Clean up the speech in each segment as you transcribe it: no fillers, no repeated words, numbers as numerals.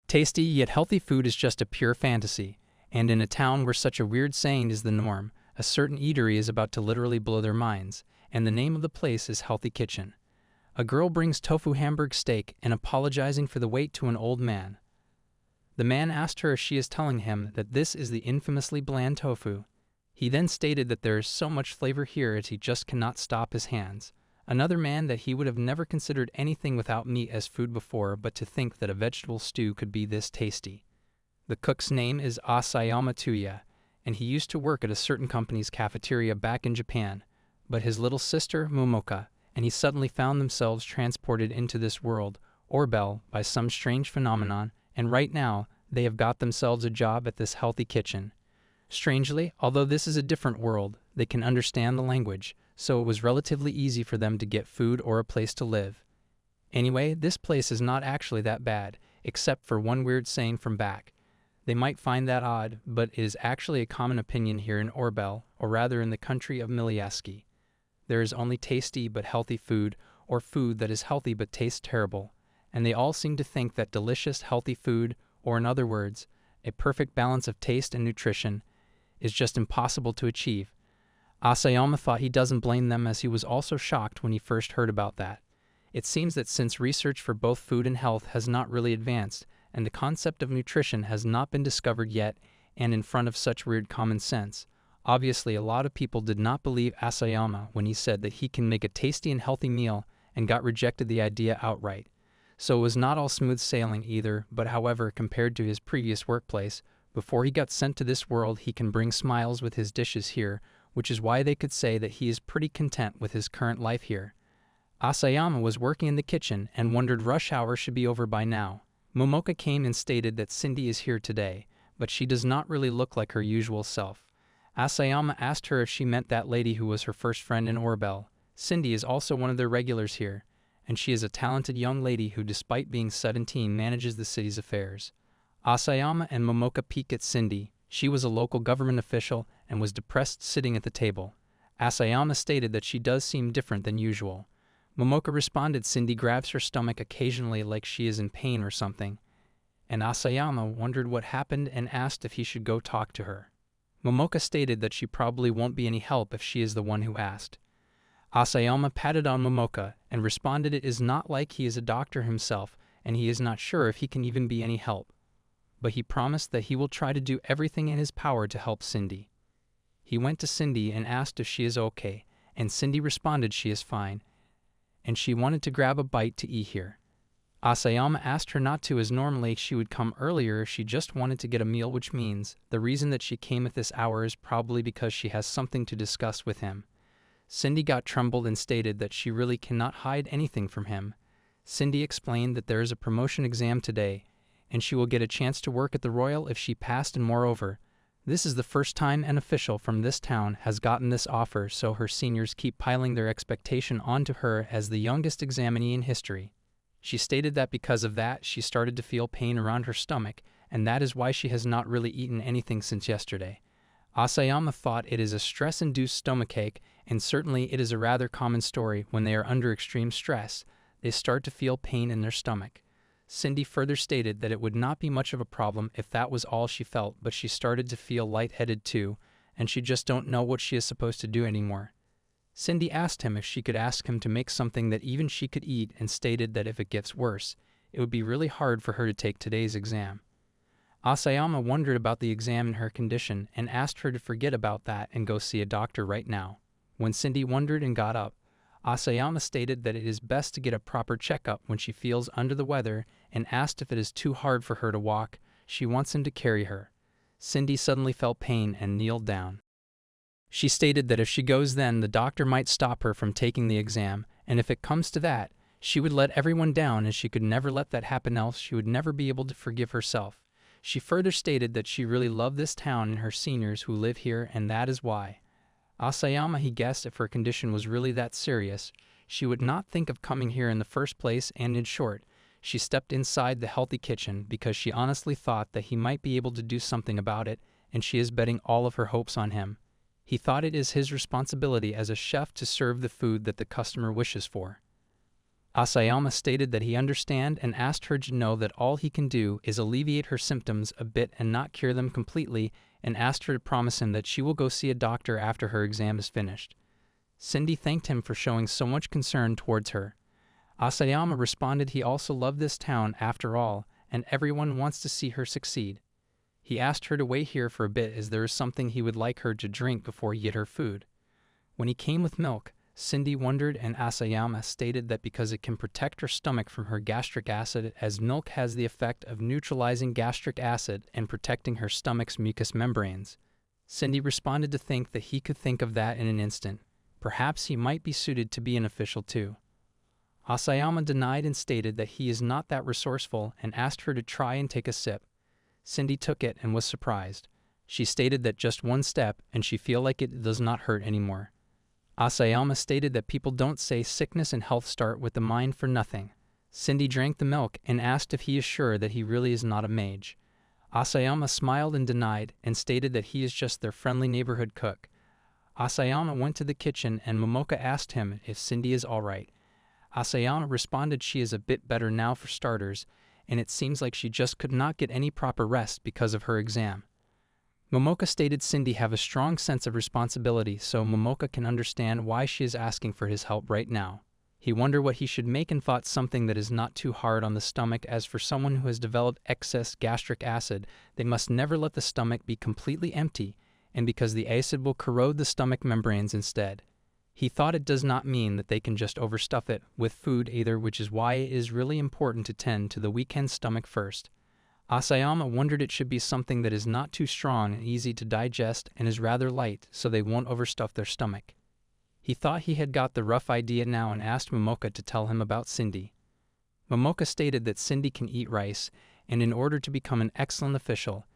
Tasty yet healthy food is just a pure fantasy, and in a town where such a weird saying is the norm, a certain eatery is about to literally blow their minds, and the name of the place is Healthy Kitchen. A girl brings tofu Hamburg steak and apologizing for the wait to an old man. The man asked her if she is telling him that this is the infamously bland tofu. He then stated that there is so much flavor here as he just cannot stop his hands. Another man that he would have never considered anything without meat as food before, but to think that a vegetable stew could be this tasty. The cook's name is Asayama Tuya, and he used to work at a certain company's cafeteria back in Japan, but his little sister, Momoka, and he suddenly found themselves transported into this world, Orbel, by some strange phenomenon, and right now, they have got themselves a job at this healthy kitchen. Strangely, although this is a different world, they can understand the language, so it was relatively easy for them to get food or a place to live. Anyway, this place is not actually that bad, except for one weird saying from back. They might find that odd, but it is actually a common opinion here in Orbel, or rather in the country of Miliaski. There is only tasty but healthy food, or food that is healthy but tastes terrible, and they all seem to think that delicious, healthy food, or in other words, a perfect balance of taste and nutrition, is just impossible to achieve. Asayama thought he doesn't blame them, as he was also shocked when he first heard about that. It seems that since research for both food and health has not really advanced, and the concept of nutrition has not been discovered yet, and in front of such weird common sense, obviously a lot of people did not believe Asayama when he said that he can make a tasty and healthy meal, and got rejected the idea outright. So it was not all smooth sailing either, but however, compared to his previous workplace, before he got sent to this world, he can bring smiles with his dishes here, which is why they could say that he is pretty content with his current life here. Asayama was working in the kitchen and wondered rush hour should be over by now. Momoka came and stated that Cindy is here today, but she does not really look like her usual self. Asayama asked her if she meant that lady who was her first friend in Orbel. Cindy is also one of their regulars here, and she is a talented young lady who, despite being 17, manages the city's affairs. Asayama and Momoka peek at Cindy. She was a local government official and was depressed sitting at the table. Asayama stated that she does seem different than usual. Momoka responded Cindy grabs her stomach occasionally like she is in pain or something, and Asayama wondered what happened and asked if he should go talk to her. Momoka stated that she probably won't be any help if she is the one who asked. Asayama patted on Momoka and responded it is not like he is a doctor himself and he is not sure if he can even be any help. But he promised that he will try to do everything in his power to help Cindy. He went to Cindy and asked if she is okay, and Cindy responded she is fine, and she wanted to grab a bite to eat here. Asayama asked her not to, as normally she would come earlier if she just wanted to get a meal, which means the reason that she came at this hour is probably because she has something to discuss with him. Cindy got trembled and stated that she really cannot hide anything from him. Cindy explained that there is a promotion exam today, and she will get a chance to work at the Royal if she passed, and moreover, this is the first time an official from this town has gotten this offer, so her seniors keep piling their expectation onto her as the youngest examinee in history. She stated that because of that, she started to feel pain around her stomach, and that is why she has not really eaten anything since yesterday. Asayama thought it is a stress-induced stomachache, and certainly it is a rather common story when they are under extreme stress. They start to feel pain in their stomach. Cindy further stated that it would not be much of a problem if that was all she felt, but she started to feel lightheaded too, and she just don't know what she is supposed to do anymore. Cindy asked him if she could ask him to make something that even she could eat, and stated that if it gets worse, it would be really hard for her to take today's exam. Asayama wondered about the exam and her condition and asked her to forget about that and go see a doctor right now. When Cindy wondered and got up, Asayama stated that it is best to get a proper checkup when she feels under the weather and asked if it is too hard for her to walk, she wants him to carry her. Cindy suddenly felt pain and kneeled down. She stated that if she goes then the doctor might stop her from taking the exam, and if it comes to that, she would let everyone down and she could never let that happen, else she would never be able to forgive herself. She further stated that she really loved this town and her seniors who live here, and that is why. Asayama he guessed if her condition was really that serious, she would not think of coming here in the first place, and in short, she stepped inside the healthy kitchen because she honestly thought that he might be able to do something about it, and she is betting all of her hopes on him. He thought it is his responsibility as a chef to serve the food that the customer wishes for. Asayama stated that he understand and asked her to know that all he can do is alleviate her symptoms a bit and not cure them completely, and asked her to promise him that she will go see a doctor after her exam is finished. Cindy thanked him for showing so much concern towards her. Asayama responded he also loved this town after all, and everyone wants to see her succeed. He asked her to wait here for a bit as there is something he would like her to drink before he ate her food. When he came with milk, Cindy wondered, and Asayama stated that because it can protect her stomach from her gastric acid, as milk has the effect of neutralizing gastric acid and protecting her stomach's mucous membranes. Cindy responded to think that he could think of that in an instant. Perhaps he might be suited to be an official too. Asayama denied and stated that he is not that resourceful and asked her to try and take a sip. Cindy took it and was surprised. She stated that just one step and she feel like it does not hurt anymore. Asayama stated that people don't say sickness and health start with the mind for nothing. Cindy drank the milk and asked if he is sure that he really is not a mage. Asayama smiled and denied and stated that he is just their friendly neighborhood cook. Asayama went to the kitchen and Momoka asked him if Cindy is alright. Asayama responded she is a bit better now for starters, and it seems like she just could not get any proper rest because of her exam. Momoka stated Cindy have a strong sense of responsibility, so Momoka can understand why she is asking for his help right now. He wondered what he should make and thought something that is not too hard on the stomach, as for someone who has developed excess gastric acid, they must never let the stomach be completely empty, and because the acid will corrode the stomach membranes instead. He thought it does not mean that they can just overstuff it with food either, which is why it is really important to tend to the weekend stomach first. Asayama wondered it should be something that is not too strong and easy to digest and is rather light, so they won't overstuff their stomach. He thought he had got the rough idea now and asked Momoka to tell him about Cindy. Momoka stated that Cindy can eat rice, and in order to become an excellent official,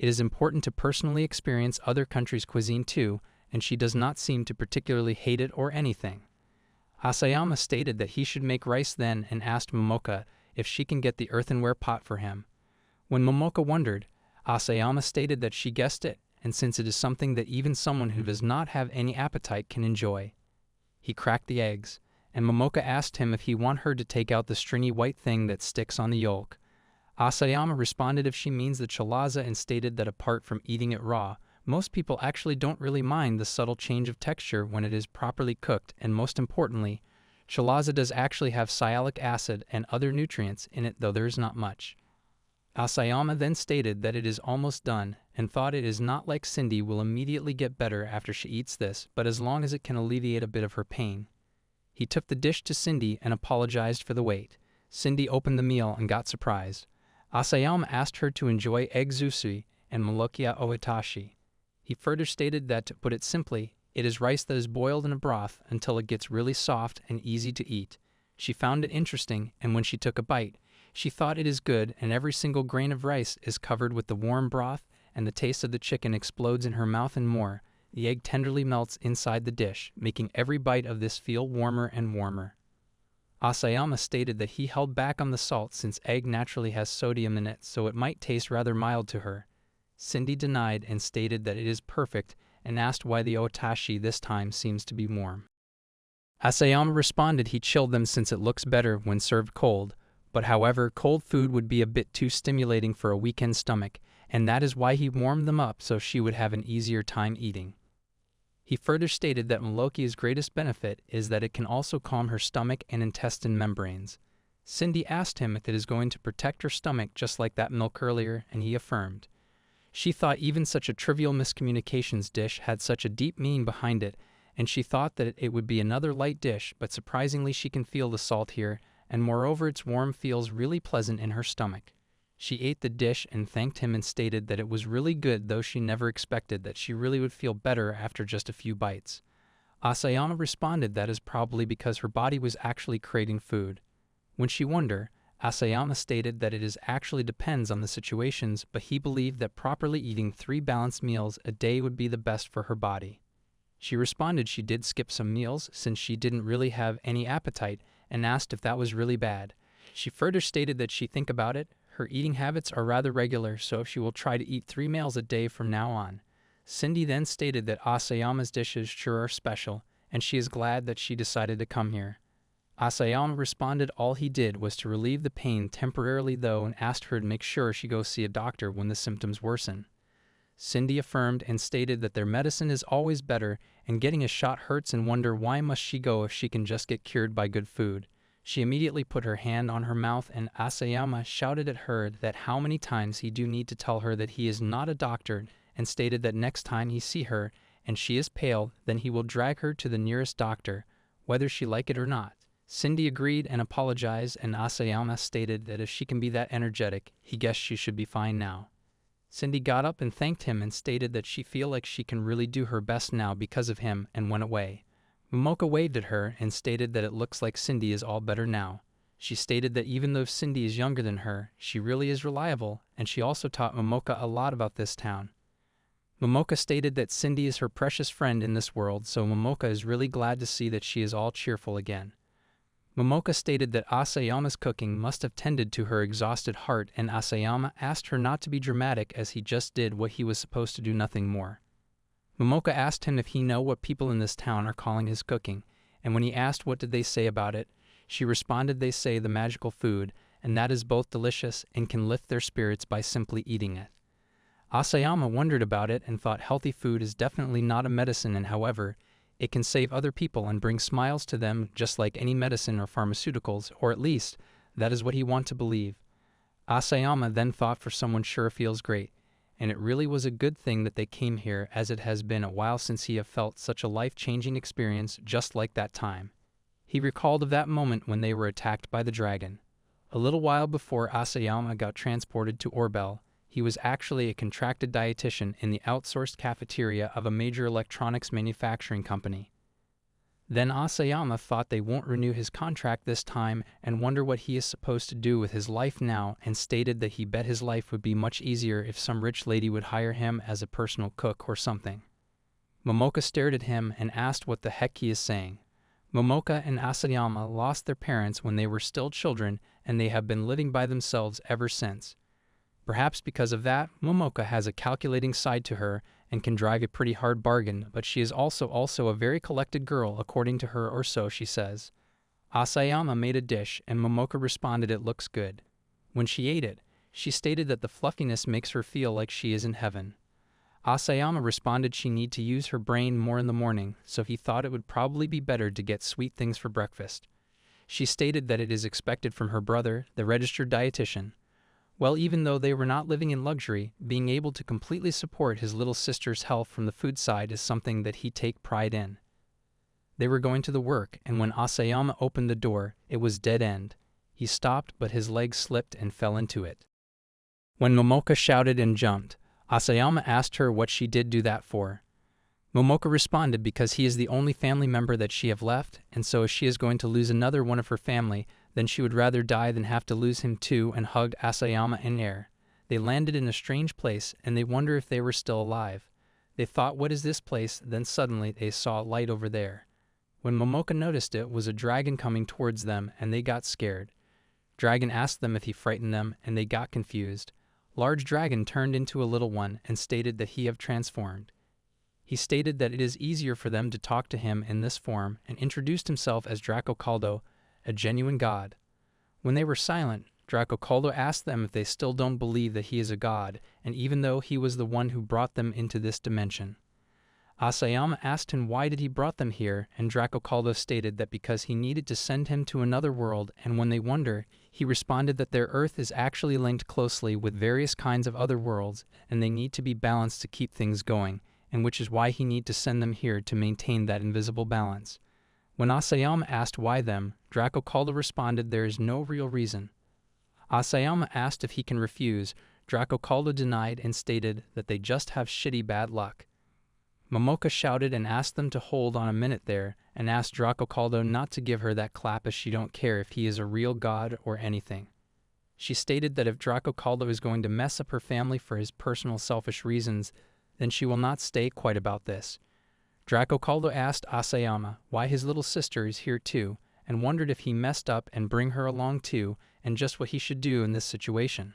it is important to personally experience other countries' cuisine too, and she does not seem to particularly hate it or anything. Asayama stated that he should make rice then and asked Momoka if she can get the earthenware pot for him. When Momoka wondered, Asayama stated that she guessed it, and since it is something that even someone who does not have any appetite can enjoy. He cracked the eggs, and Momoka asked him if he want her to take out the stringy white thing that sticks on the yolk. Asayama responded if she means the chalaza and stated that apart from eating it raw, most people actually don't really mind the subtle change of texture when it is properly cooked, and most importantly, chalaza does actually have sialic acid and other nutrients in it, though there is not much. Asayama then stated that it is almost done and thought it is not like Cindy will immediately get better after she eats this, but as long as it can alleviate a bit of her pain. He took the dish to Cindy and apologized for the wait. Cindy opened the meal and got surprised. Asayama asked her to enjoy egg zosui and molokia oitashi. He further stated that, to put it simply, it is rice that is boiled in a broth until it gets really soft and easy to eat. She found it interesting, and when she took a bite, she thought it is good, and every single grain of rice is covered with the warm broth, and the taste of the chicken explodes in her mouth and more. The egg tenderly melts inside the dish, making every bite of this feel warmer and warmer. Asayama stated that he held back on the salt since egg naturally has sodium in it, so it might taste rather mild to her. Cindy denied and stated that it is perfect and asked why the otashi this time seems to be warm. Asayama responded he chilled them since it looks better when served cold, but however, cold food would be a bit too stimulating for a weekend stomach, and that is why he warmed them up so she would have an easier time eating. He further stated that Molokia's greatest benefit is that it can also calm her stomach and intestine membranes. Cindy asked him if it is going to protect her stomach just like that milk earlier, and he affirmed. She thought even such a trivial miscommunications dish had such a deep meaning behind it, and she thought that it would be another light dish, but surprisingly she can feel the salt here, and moreover its warm feels really pleasant in her stomach. She ate the dish and thanked him and stated that it was really good, though she never expected that she really would feel better after just a few bites. Asayama responded that is probably because her body was actually craving food. When she wondered, Asayama stated that it is actually depends on the situations, but he believed that properly eating 3 balanced meals a day would be the best for her body. She responded she did skip some meals since she didn't really have any appetite, and asked if that was really bad. She further stated that she think about it, her eating habits are rather regular, so she will try to eat 3 meals a day from now on. Cindy then stated that Asayama's dishes sure are special, and she is glad that she decided to come here. Asayama responded all he did was to relieve the pain temporarily though and asked her to make sure she goes see a doctor when the symptoms worsen. Cindy affirmed and stated that their medicine is always better and getting a shot hurts and wonder why must she go if she can just get cured by good food. She immediately put her hand on her mouth and Asayama shouted at her that how many times he do need to tell her that he is not a doctor and stated that next time he see her and she is pale then he will drag her to the nearest doctor, whether she like it or not. Cindy agreed and apologized and Asayama stated that if she can be that energetic, he guessed she should be fine now. Cindy got up and thanked him and stated that she feel like she can really do her best now because of him and went away. Momoka waved at her and stated that it looks like Cindy is all better now. She stated that even though Cindy is younger than her, she really is reliable and she also taught Momoka a lot about this town. Momoka stated that Cindy is her precious friend in this world, so Momoka is really glad to see that she is all cheerful again. Momoka stated that Asayama's cooking must have tended to her exhausted heart and Asayama asked her not to be dramatic as he just did what he was supposed to do, nothing more. Momoka asked him if he know what people in this town are calling his cooking, and when he asked what did they say about it, she responded they say the magical food, and that is both delicious and can lift their spirits by simply eating it. Asayama wondered about it and thought healthy food is definitely not a medicine and however, it can save other people and bring smiles to them just like any medicine or pharmaceuticals, or at least, that is what he wanted to believe. Asayama then thought for someone sure feels great, and it really was a good thing that they came here as it has been a while since he have felt such a life-changing experience just like that time. He recalled of that moment when they were attacked by the dragon. A little while before Asayama got transported to Orbel, he was actually a contracted dietitian in the outsourced cafeteria of a major electronics manufacturing company. Then Asayama thought they won't renew his contract this time and wonder what he is supposed to do with his life now and stated that he bet his life would be much easier if some rich lady would hire him as a personal cook or something. Momoka stared at him and asked what the heck he is saying. Momoka and Asayama lost their parents when they were still children and they have been living by themselves ever since. Perhaps because of that, Momoka has a calculating side to her and can drive a pretty hard bargain, but she is also a very collected girl according to her or so she says. Asayama made a dish and Momoka responded it looks good. When she ate it, she stated that the fluffiness makes her feel like she is in heaven. Asayama responded she need to use her brain more in the morning, so he thought it would probably be better to get sweet things for breakfast. She stated that it is expected from her brother, the registered dietitian. Well, even though they were not living in luxury, being able to completely support his little sister's health from the food side is something that he take pride in. They were going to the work, and when Asayama opened the door, it was dead end. He stopped, but his leg slipped and fell into it. When Momoka shouted and jumped, Asayama asked her what she did do that for. Momoka responded because he is the only family member that she have left, and so if she is going to lose another one of her family, then she would rather die than have to lose him too, and hugged Asayama in air. They landed in a strange place, and they wonder if they were still alive. They thought, what is this place? Then suddenly they saw a light over there. When Momoka noticed it was a dragon coming towards them, and they got scared. Dragon asked them if he frightened them, and they got confused. Large dragon turned into a little one and stated that he have transformed. He stated that it is easier for them to talk to him in this form and introduced himself as Draco Caldo, a genuine god. When they were silent, Draco Caldo asked them if they still don't believe that he is a god, and even though he was the one who brought them into this dimension. Asayama asked him why did he brought them here, and Draco Caldo stated that because he needed to send him to another world, and when they wonder, he responded that their Earth is actually linked closely with various kinds of other worlds, and they need to be balanced to keep things going, and which is why he need to send them here to maintain that invisible balance. When Asayama asked why them, Draco Caldo responded there is no real reason. Asayama asked if he can refuse. Draco Caldo denied and stated that they just have shitty bad luck. Momoka shouted and asked them to hold on a minute there, and asked Draco Caldo not to give her that clap as she don't care if he is a real god or anything. She stated that if Draco Caldo is going to mess up her family for his personal selfish reasons, then she will not stay quiet about this. Draco Caldo asked Asayama why his little sister is here too, and wondered if he messed up and bring her along too, and just what he should do in this situation.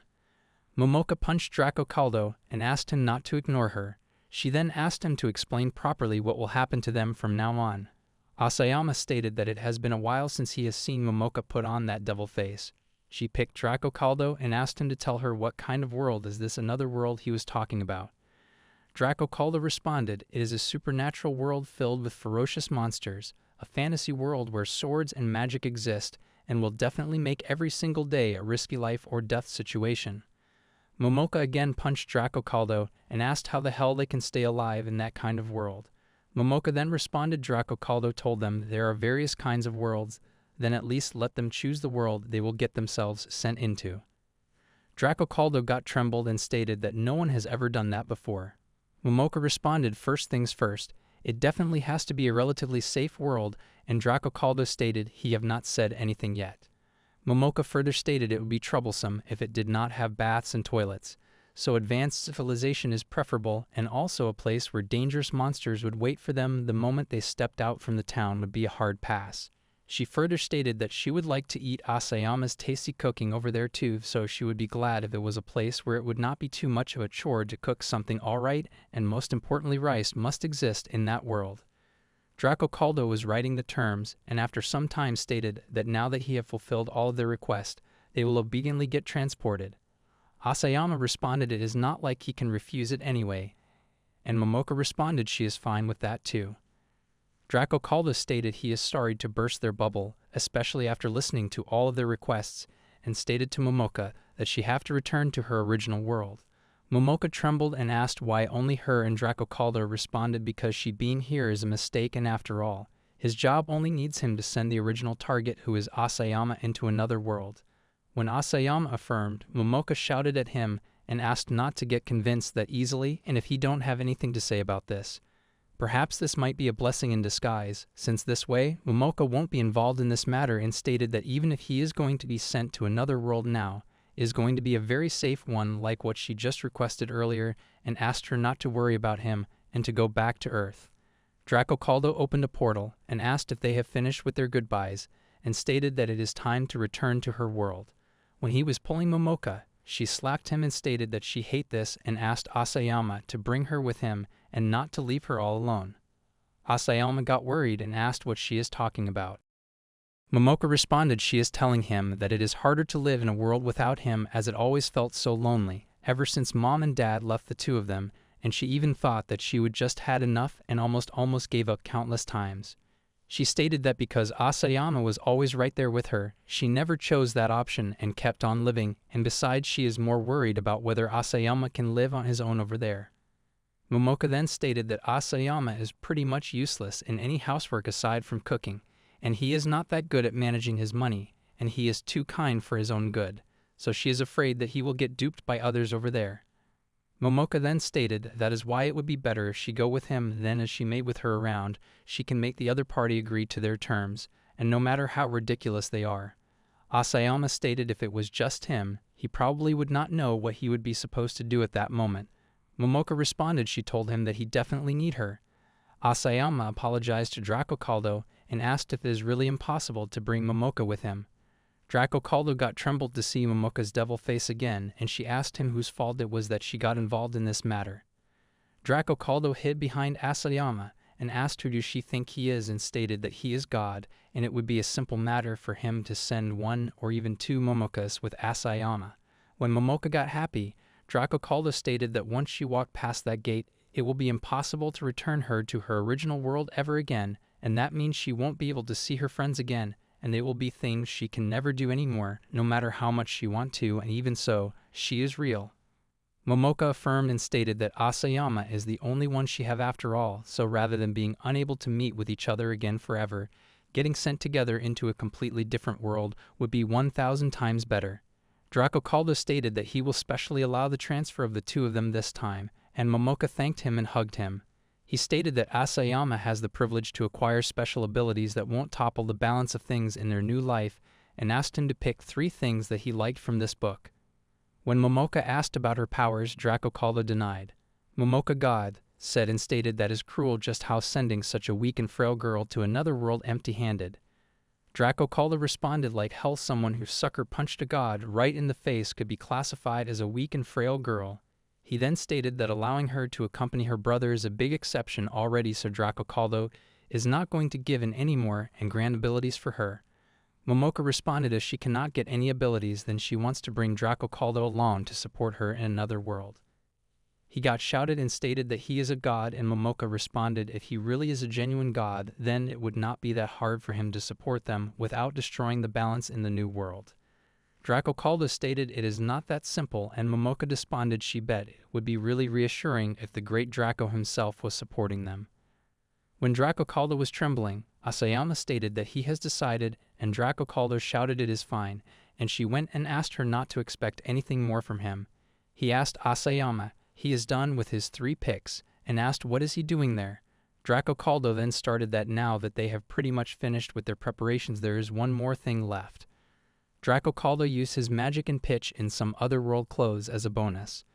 Momoka punched Draco Caldo and asked him not to ignore her. She then asked him to explain properly what will happen to them from now on. Asayama stated that it has been a while since he has seen Momoka put on that devil face. She picked Draco Caldo and asked him to tell her what kind of world is this another world he was talking about. Draco Caldo responded, "It is a supernatural world filled with ferocious monsters, a fantasy world where swords and magic exist, and will definitely make every single day a risky life or death situation." Momoka again punched Draco Caldo and asked how the hell they can stay alive in that kind of world. Momoka then responded Draco Caldo told them there are various kinds of worlds, then at least let them choose the world they will get themselves sent into. Draco Caldo got trembled and stated that no one has ever done that before. Momoka responded first things first, it definitely has to be a relatively safe world, and Draco Caldo stated he have not said anything yet. Momoka further stated it would be troublesome if it did not have baths and toilets, so advanced civilization is preferable, and also a place where dangerous monsters would wait for them the moment they stepped out from the town would be a hard pass. She further stated that she would like to eat Asayama's tasty cooking over there too, so she would be glad if it was a place where it would not be too much of a chore to cook something alright, and most importantly rice must exist in that world. Draco Caldo was writing the terms, and after some time stated that now that he had fulfilled all of their requests, they will obediently get transported. Asayama responded it is not like he can refuse it anyway, and Momoka responded she is fine with that too. Draco Caldo stated he is sorry to burst their bubble, especially after listening to all of their requests, and stated to Momoka that she have to return to her original world. Momoka trembled and asked why only her, and Draco Caldo responded because she being here is a mistake, and after all, his job only needs him to send the original target who is Asayama into another world. When Asayama affirmed, Momoka shouted at him and asked not to get convinced that easily and if he don't have anything to say about this. Perhaps this might be a blessing in disguise, since this way, Momoka won't be involved in this matter, and stated that even if he is going to be sent to another world now, it is going to be a very safe one like what she just requested earlier, and asked her not to worry about him and to go back to Earth. Draco Caldo opened a portal and asked if they have finished with their goodbyes, and stated that it is time to return to her world. When he was pulling Momoka, she slapped him and stated that she hate this and asked Asayama to bring her with him and not to leave her all alone. Asayama got worried and asked what she is talking about. Momoka responded she is telling him that it is harder to live in a world without him as it always felt so lonely, ever since mom and dad left the two of them, and she even thought that she would just had enough and almost gave up countless times. She stated that because Asayama was always right there with her, she never chose that option and kept on living, and besides she is more worried about whether Asayama can live on his own over there. Momoka then stated that Asayama is pretty much useless in any housework aside from cooking, and he is not that good at managing his money, and he is too kind for his own good, so she is afraid that he will get duped by others over there. Momoka then stated that is why it would be better if she go with him, then as she may with her around, she can make the other party agree to their terms, and no matter how ridiculous they are. Asayama stated if it was just him, he probably would not know what he would be supposed to do at that moment. Momoka responded she told him that he definitely need her. Asayama apologized to Draco Caldo and asked if it is really impossible to bring Momoka with him. Draco Caldo got trembled to see Momoka's devil face again, and she asked him whose fault it was that she got involved in this matter. Draco Caldo hid behind Asayama and asked who does she think he is, and stated that he is God, and it would be a simple matter for him to send one or even two Momokas with Asayama. When Momoka got happy, Draco Caldo stated that once she walked past that gate, it will be impossible to return her to her original world ever again, and that means she won't be able to see her friends again, and they will be things she can never do anymore, no matter how much she want to, and even so, she is real. Momoka affirmed and stated that Asayama is the only one she have after all, so rather than being unable to meet with each other again forever, getting sent together into a completely different world would be 1,000 times better. Draco Caldo stated that he will specially allow the transfer of the two of them this time, and Momoka thanked him and hugged him. He stated that Asayama has the privilege to acquire special abilities that won't topple the balance of things in their new life, and asked him to pick 3 things that he liked from this book. When Momoka asked about her powers, Draco Caldo denied. Momoka God said and stated that is cruel just how sending such a weak and frail girl to another world empty-handed. Draco Caldo responded like hell someone who sucker punched a god right in the face could be classified as a weak and frail girl. He then stated that allowing her to accompany her brother is a big exception already, so Draco Caldo is not going to give in any more and grand abilities for her. Momoka responded if she cannot get any abilities, then she wants to bring Draco Caldo along to support her in another world. He got shouted and stated that he is a god, and Momoka responded if he really is a genuine god, then it would not be that hard for him to support them without destroying the balance in the new world. Draco Caldo stated it is not that simple, and Momoka responded she bet it would be really reassuring if the great Draco himself was supporting them. When Draco Caldo was trembling, Asayama stated that he has decided, and Draco Caldo shouted it is fine, and she went and asked her not to expect anything more from him. He asked Asayama, he is done with his 3 picks, and asked what is he doing there. Draco Caldo then started that now that they have pretty much finished with their preparations there is one more thing left. Draco Caldo used his magic and pitch in some otherworld clothes as a bonus.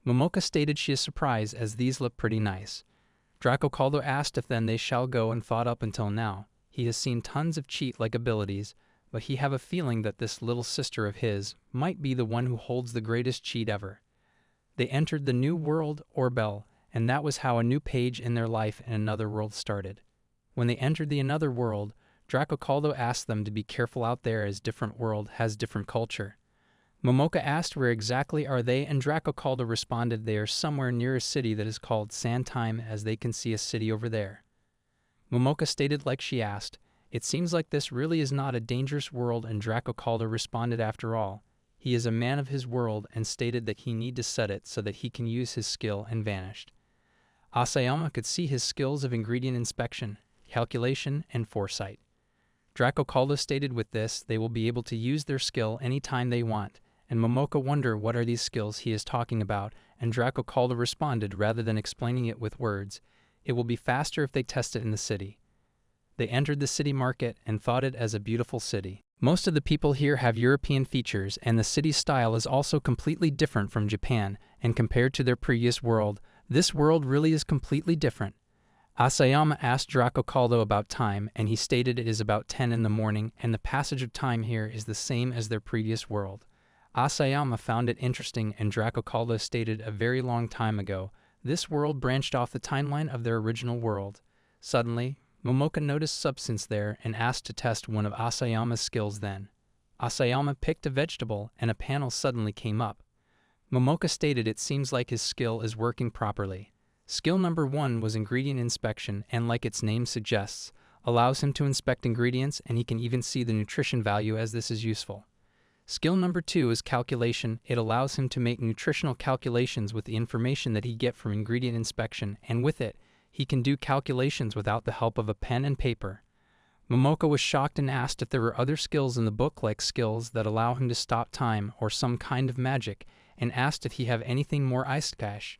Momoka stated she is surprised as these look pretty nice. Draco Caldo asked if then they shall go and thought up until now. He has seen tons of cheat-like abilities, but he have a feeling that this little sister of his might be the one who holds the greatest cheat ever. They entered the new world, Orbel, and that was how a new page in their life in another world started. When they entered the another world, Draco Caldo asked them to be careful out there as different world has different culture. Momoka asked where exactly are they, and Draco Caldo responded they are somewhere near a city that is called Sandtime, as they can see a city over there. Momoka stated like she asked, it seems like this really is not a dangerous world, and Draco Caldo responded after all, he is a man of his world, and stated that he need to set it so that he can use his skill, and vanished. Asayama could see his skills of ingredient inspection, calculation, and foresight. Draco Caldo stated with this they will be able to use their skill anytime they want, and Momoka wonder what are these skills he is talking about, and Draco Caldo responded rather than explaining it with words, it will be faster if they test it in the city. They entered the city market and thought it as a beautiful city. Most of the people here have European features, and the city style is also completely different from Japan, and compared to their previous world, this world really is completely different. Asayama asked Draco Caldo about time, and he stated it is about 10 in the morning, and the passage of time here is the same as their previous world. Asayama found it interesting, and Draco Caldo stated a very long time ago, this world branched off the timeline of their original world. Suddenly, Momoka noticed substance there and asked to test one of Asayama's skills then. Asayama picked a vegetable, and a panel suddenly came up. Momoka stated it seems like his skill is working properly. Skill number 1 was ingredient inspection, and like its name suggests, allows him to inspect ingredients, and he can even see the nutrition value as this is useful. Skill number 2 is calculation. It allows him to make nutritional calculations with the information that he get from ingredient inspection, and with it, he can do calculations without the help of a pen and paper. Momoka was shocked and asked if there were other skills in the book like skills that allow him to stop time or some kind of magic, and asked if he have anything more Isekai.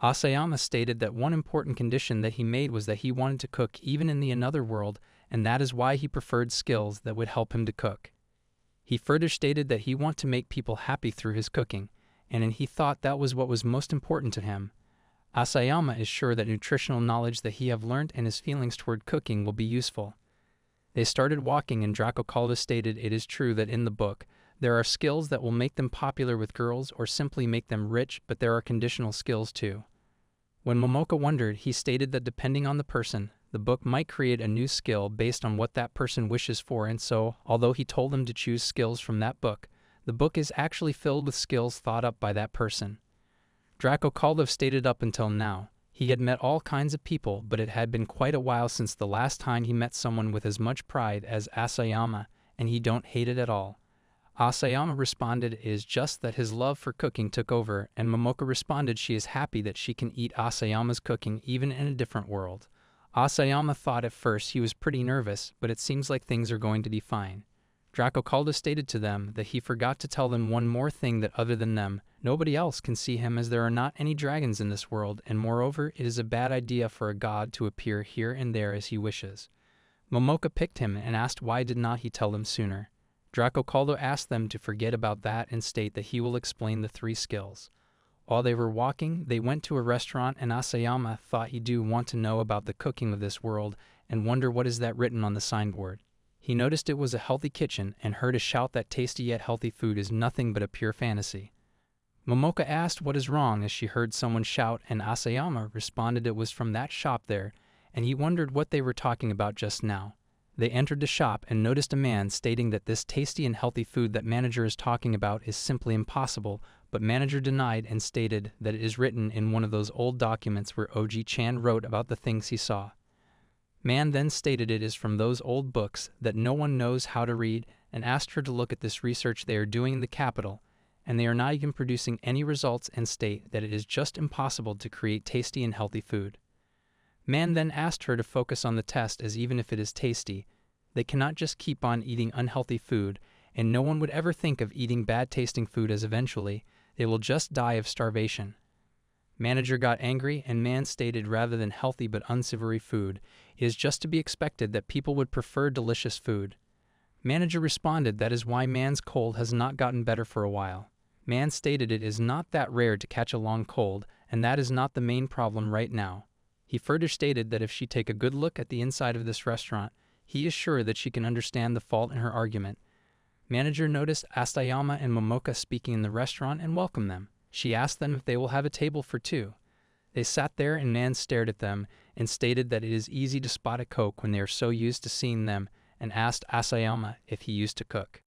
Asayama stated that one important condition that he made was that he wanted to cook even in the another world, and that is why he preferred skills that would help him to cook. He further stated that he wanted to make people happy through his cooking, and he thought that was what was most important to him. Asayama is sure that nutritional knowledge that he have learned and his feelings toward cooking will be useful. They started walking, and Draco Caldo stated it is true that in the book, there are skills that will make them popular with girls or simply make them rich, but there are conditional skills too. When Momoka wondered, he stated that depending on the person, the book might create a new skill based on what that person wishes for, and so, although he told them to choose skills from that book, the book is actually filled with skills thought up by that person. Draco Caldo stated up until now, he had met all kinds of people, but it had been quite a while since the last time he met someone with as much pride as Asayama, and he don't hate it at all. Asayama responded it is just that his love for cooking took over, and Momoka responded she is happy that she can eat Asayama's cooking even in a different world. Asayama thought at first he was pretty nervous, but it seems like things are going to be fine. Draco Caldo stated to them that he forgot to tell them one more thing, that other than them, nobody else can see him as there are not any dragons in this world, and moreover, it is a bad idea for a god to appear here and there as he wishes. Momoka picked him and asked why did not he tell them sooner. Draco Caldo asked them to forget about that and state that he will explain the 3 skills. While they were walking, they went to a restaurant, and Asayama thought he do want to know about the cooking of this world and wonder what is that written on the signboard. He noticed it was a healthy kitchen and heard a shout that tasty yet healthy food is nothing but a pure fantasy. Momoka asked what is wrong as she heard someone shout, and Asayama responded it was from that shop there, and he wondered what they were talking about just now. They entered the shop and noticed a man stating that this tasty and healthy food that manager is talking about is simply impossible, but manager denied and stated that it is written in one of those old documents where OG-chan wrote about the things he saw. Man then stated it is from those old books that no one knows how to read and asked her to look at this research they are doing in the capital, and they are not even producing any results and state that it is just impossible to create tasty and healthy food. Man then asked her to focus on the test as even if it is tasty, they cannot just keep on eating unhealthy food, and no one would ever think of eating bad-tasting food as eventually they will just die of starvation. Manager got angry and man stated rather than healthy but unsavory food, it is just to be expected that people would prefer delicious food. Manager responded that is why man's cold has not gotten better for a while. Man stated it is not that rare to catch a long cold, and that is not the main problem right now. He further stated that if she take a good look at the inside of this restaurant, he is sure that she can understand the fault in her argument. Manager noticed Asayama and Momoka speaking in the restaurant and welcomed them. She asked them if they will have a table for two. They sat there and man stared at them and stated that it is easy to spot a cook when they are so used to seeing them, and asked Asayama if he used to cook.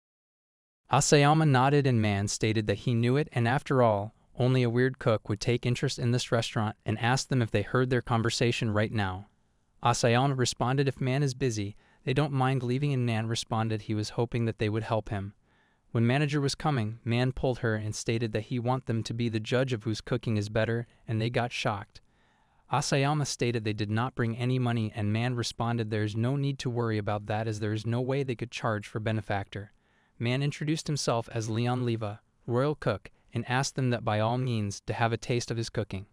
Asayama nodded and man stated that he knew it, and after all, only a weird cook would take interest in this restaurant, and asked them if they heard their conversation right now. Asayama responded if man is busy, they don't mind leaving, and man responded he was hoping that they would help him. When manager was coming, man pulled her and stated that he want them to be the judge of whose cooking is better, and they got shocked. Asayama stated they did not bring any money, and man responded there is no need to worry about that as there is no way they could charge for benefactor. Man introduced himself as Leon Leva, royal cook, and asked them that by all means to have a taste of his cooking.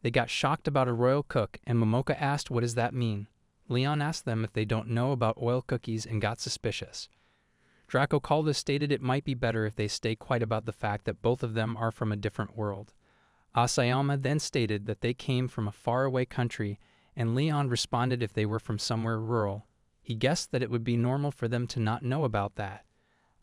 They got shocked about a royal cook, and Momoka asked what does that mean. Leon asked them if they don't know about oil cookies and got suspicious. Draco Calda stated it might be better if they stay quiet about the fact that both of them are from a different world. Asayama then stated that they came from a faraway country, and Leon responded if they were from somewhere rural. He guessed that it would be normal for them to not know about that.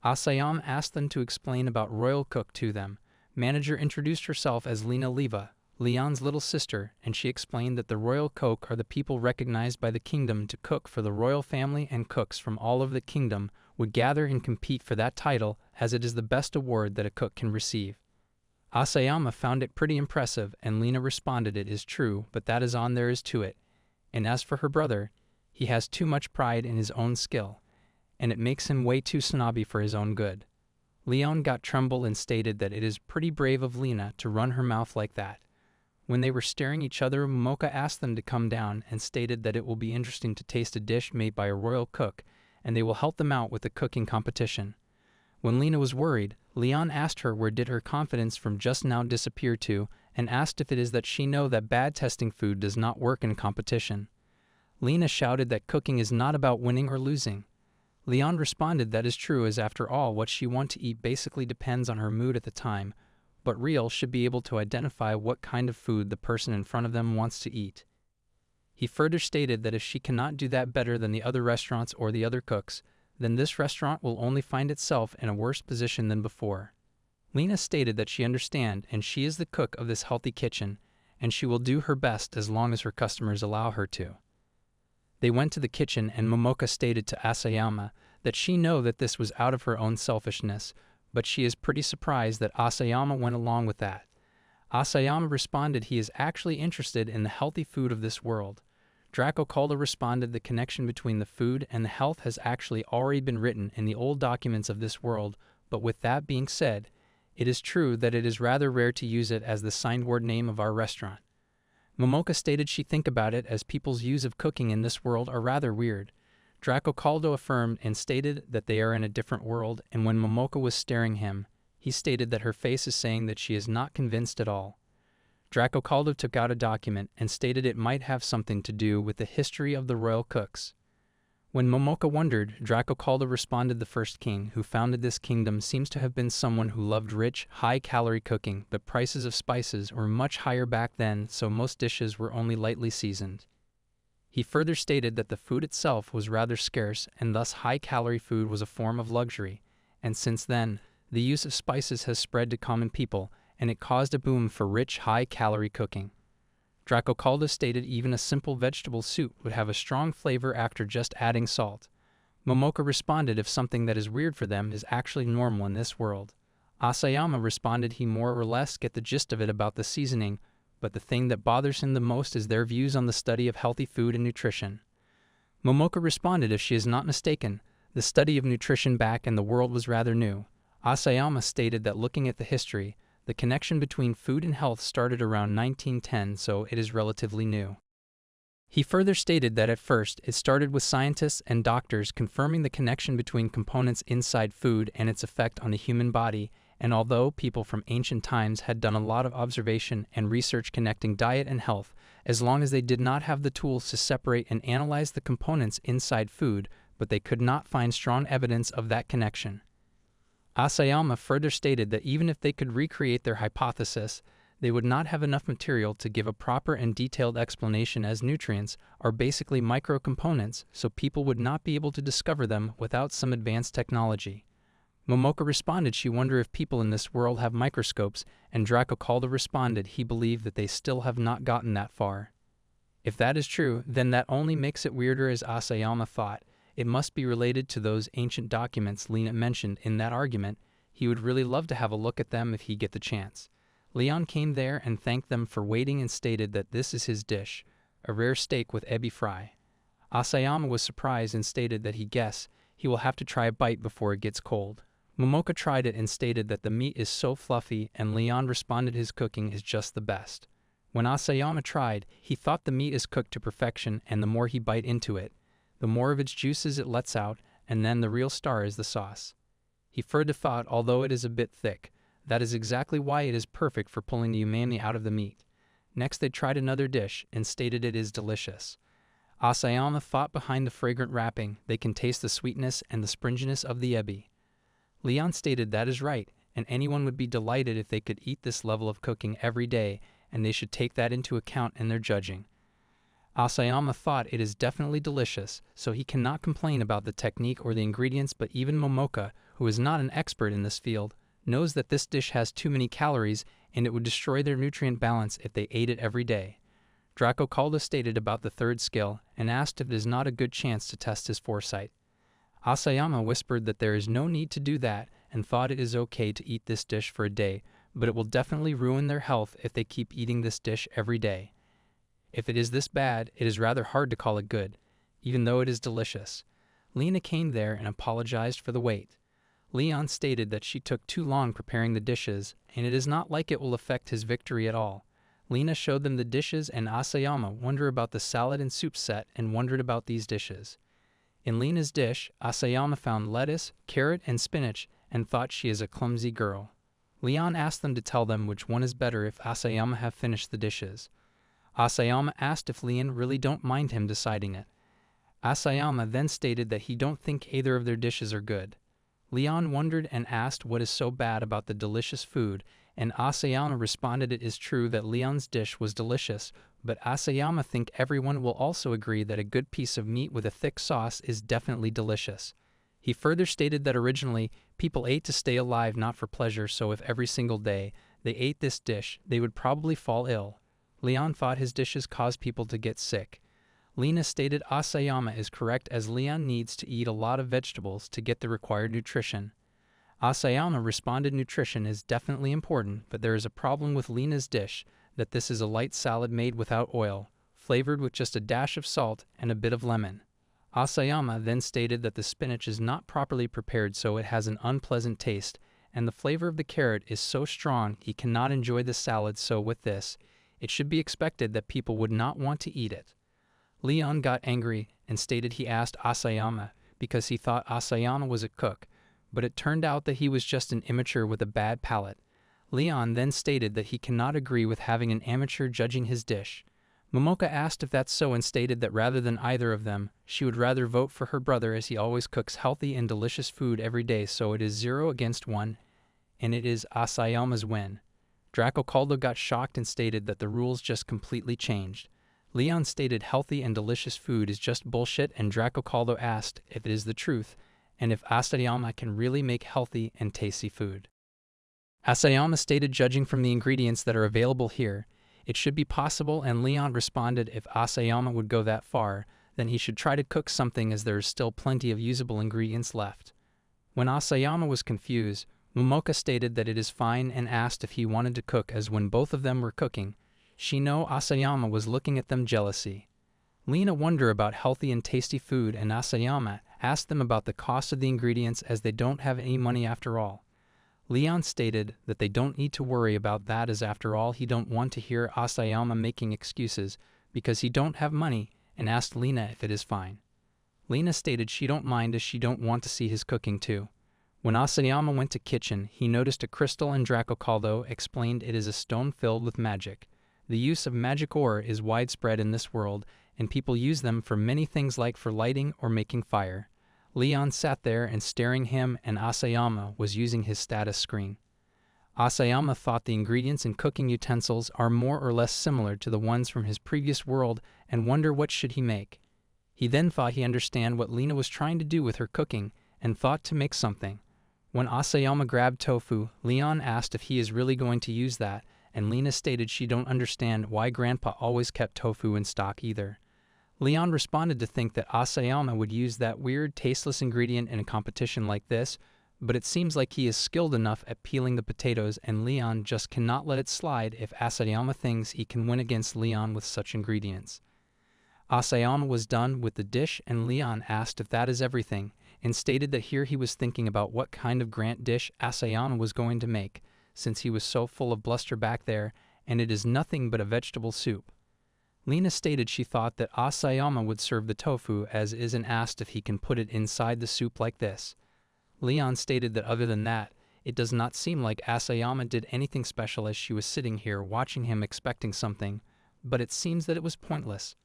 Asayama asked them to explain about royal cook to them. Manager introduced herself as Lena Leva, Leon's little sister, and she explained that the royal cook are the people recognized by the kingdom to cook for the royal family, and cooks from all over the kingdom would gather and compete for that title as it is the best award that a cook can receive. Asayama found it pretty impressive, and Lena responded it is true, but that is all there is to it. And as for her brother, he has too much pride in his own skill, and it makes him way too snobby for his own good. Leon got tremble and stated that it is pretty brave of Lena to run her mouth like that. When they were staring each other, Momoka asked them to come down and stated that it will be interesting to taste a dish made by a royal cook, and they will help them out with the cooking competition. When Lena was worried, Leon asked her where did her confidence from just now disappear to, and asked if it is that she know that bad testing food does not work in competition. Lena shouted that cooking is not about winning or losing. Leon responded that is true, as after all what she want to eat basically depends on her mood at the time, but real should be able to identify what kind of food the person in front of them wants to eat. He further stated that if she cannot do that better than the other restaurants or the other cooks, then this restaurant will only find itself in a worse position than before. Lena stated that she understands and she is the cook of this healthy kitchen, and she will do her best as long as her customers allow her to. They went to the kitchen, and Momoka stated to Asayama that she know that this was out of her own selfishness, but she is pretty surprised that Asayama went along with that. Asayama responded he is actually interested in the healthy food of this world. Draco Calda responded the connection between the food and the health has actually already been written in the old documents of this world, but with that being said, it is true that it is rather rare to use it as the signed word name of our restaurant. Momoka stated she think about it as people's use of cooking in this world are rather weird. Draco Caldo affirmed and stated that they are in a different world, and when Momoka was staring him, he stated that her face is saying that she is not convinced at all. Draco Caldo took out a document and stated it might have something to do with the history of the royal cooks. When Momoka wondered, Draco Caldo responded the first king who founded this kingdom seems to have been someone who loved rich, high-calorie cooking, but prices of spices were much higher back then, so most dishes were only lightly seasoned. He further stated that the food itself was rather scarce, and thus high-calorie food was a form of luxury, and since then, the use of spices has spread to common people, and it caused a boom for rich, high-calorie cooking. Draco Caldo stated even a simple vegetable soup would have a strong flavor after just adding salt. Momoka responded if something that is weird for them is actually normal in this world. Asayama responded he more or less get the gist of it about the seasoning, but the thing that bothers him the most is their views on the study of healthy food and nutrition. Momoka responded if she is not mistaken, the study of nutrition back in the world was rather new. Asayama stated that looking at the history, the connection between food and health started around 1910, so it is relatively new. He further stated that at first, it started with scientists and doctors confirming the connection between components inside food and its effect on the human body, and although people from ancient times had done a lot of observation and research connecting diet and health, as long as they did not have the tools to separate and analyze the components inside food, but they could not find strong evidence of that connection. Asayama further stated that even if they could recreate their hypothesis, they would not have enough material to give a proper and detailed explanation, as nutrients are basically micro-components, so people would not be able to discover them without some advanced technology. Momoka responded she wondered if people in this world have microscopes, and Draco Caldo responded he believed that they still have not gotten that far. If that is true, then that only makes it weirder, as Asayama thought. It must be related to those ancient documents Lena mentioned in that argument. He would really love to have a look at them if he get the chance. Leon came there and thanked them for waiting and stated that this is his dish, a rare steak with ebi fry. Asayama was surprised and stated that he guessed he will have to try a bite before it gets cold. Momoka tried it and stated that the meat is so fluffy, and Leon responded his cooking is just the best. When Asayama tried, he thought the meat is cooked to perfection, and the more he bite into it, the more of its juices it lets out, and then the real star is the sauce. He further thought, although it is a bit thick, that is exactly why it is perfect for pulling the umami out of the meat. Next they tried another dish and stated it is delicious. Asayama thought behind the fragrant wrapping, they can taste the sweetness and the springiness of the ebi. Leon stated that is right, and anyone would be delighted if they could eat this level of cooking every day, and they should take that into account in their judging. Asayama thought it is definitely delicious, so he cannot complain about the technique or the ingredients, but even Momoka, who is not an expert in this field, knows that this dish has too many calories and it would destroy their nutrient balance if they ate it every day. Draco Caldo stated about the third skill and asked if it is not a good chance to test his foresight. Asayama whispered that there is no need to do that and thought it is okay to eat this dish for a day, but it will definitely ruin their health if they keep eating this dish every day. If it is this bad, it is rather hard to call it good, even though it is delicious. Lena came there and apologized for the wait. Leon stated that she took too long preparing the dishes, and it is not like it will affect his victory at all. Lena showed them the dishes, and Asayama wondered about the salad and soup set and wondered about these dishes. In Lena's dish, Asayama found lettuce, carrot, and spinach, and thought she is a clumsy girl. Leon asked them to tell them which one is better if Asayama have finished the dishes. Asayama asked if Leon really don't mind him deciding it. Asayama then stated that he don't think either of their dishes are good. Leon wondered and asked what is so bad about the delicious food, and Asayama responded it is true that Leon's dish was delicious, but Asayama think everyone will also agree that a good piece of meat with a thick sauce is definitely delicious. He further stated that originally, people ate to stay alive, not for pleasure, so if every single day they ate this dish, they would probably fall ill. Leon thought his dishes caused people to get sick. Lena stated Asayama is correct, as Leon needs to eat a lot of vegetables to get the required nutrition. Asayama responded nutrition is definitely important, but there is a problem with Lena's dish, that this is a light salad made without oil, flavored with just a dash of salt and a bit of lemon. Asayama then stated that the spinach is not properly prepared, so it has an unpleasant taste, and the flavor of the carrot is so strong he cannot enjoy the salad, so with this, it should be expected that people would not want to eat it. Leon got angry and stated he asked Asayama because he thought Asayama was a cook, but it turned out that he was just an immature with a bad palate. Leon then stated that he cannot agree with having an amateur judging his dish. Momoka asked if that's so and stated that rather than either of them, she would rather vote for her brother, as he always cooks healthy and delicious food every day, so it is 0 against 1, and it is Asayama's win. Draco Caldo got shocked and stated that the rules just completely changed. Leon stated healthy and delicious food is just bullshit, and Draco Caldo asked if it is the truth, and if Asayama can really make healthy and tasty food. Asayama stated judging from the ingredients that are available here, It should be possible, and Leon responded if Asayama would go that far, then he should try to cook something as there is still plenty of usable ingredients left. When Asayama was confused, Momoka stated that it is fine and asked if he wanted to cook, as when both of them were cooking, she knew Asayama was looking at them jealousy. Lena wondered about healthy and tasty food, and Asayama asked them about the cost of the ingredients as they don't have any money after all. Leon stated that they don't need to worry about that, as after all he don't want to hear Asayama making excuses because he don't have money, and asked Lena if it is fine. Lena stated she don't mind as she don't want to see his cooking too. When Asayama went to kitchen, he noticed a crystal, and Dracocaldo explained it is a stone filled with magic. The use of magic ore is widespread in this world, and people use them for many things like for lighting or making fire. Leon sat there and staring him, and Asayama was using his status screen. Asayama thought the ingredients in cooking utensils are more or less similar to the ones from his previous world and wonder what should he make. He then thought he understand what Lena was trying to do with her cooking and thought to make something. When Asayama grabbed tofu, Leon asked if he is really going to use that, and Lena stated she don't understand why Grandpa always kept tofu in stock either. Leon responded to think that Asayama would use that weird, tasteless ingredient in a competition like this, but it seems like he is skilled enough at peeling the potatoes, and Leon just cannot let it slide if Asayama thinks he can win against Leon with such ingredients. Asayama was done with the dish, and Leon asked if that is everything, and stated that here he was thinking about what kind of grand dish Asayama was going to make, since he was so full of bluster back there, and it is nothing but a vegetable soup. Lena stated she thought that Asayama would serve the tofu as is, and asked if he can put it inside the soup like this. Leon stated that other than that, it does not seem like Asayama did anything special, as she was sitting here watching him expecting something, but it seems that it was pointless.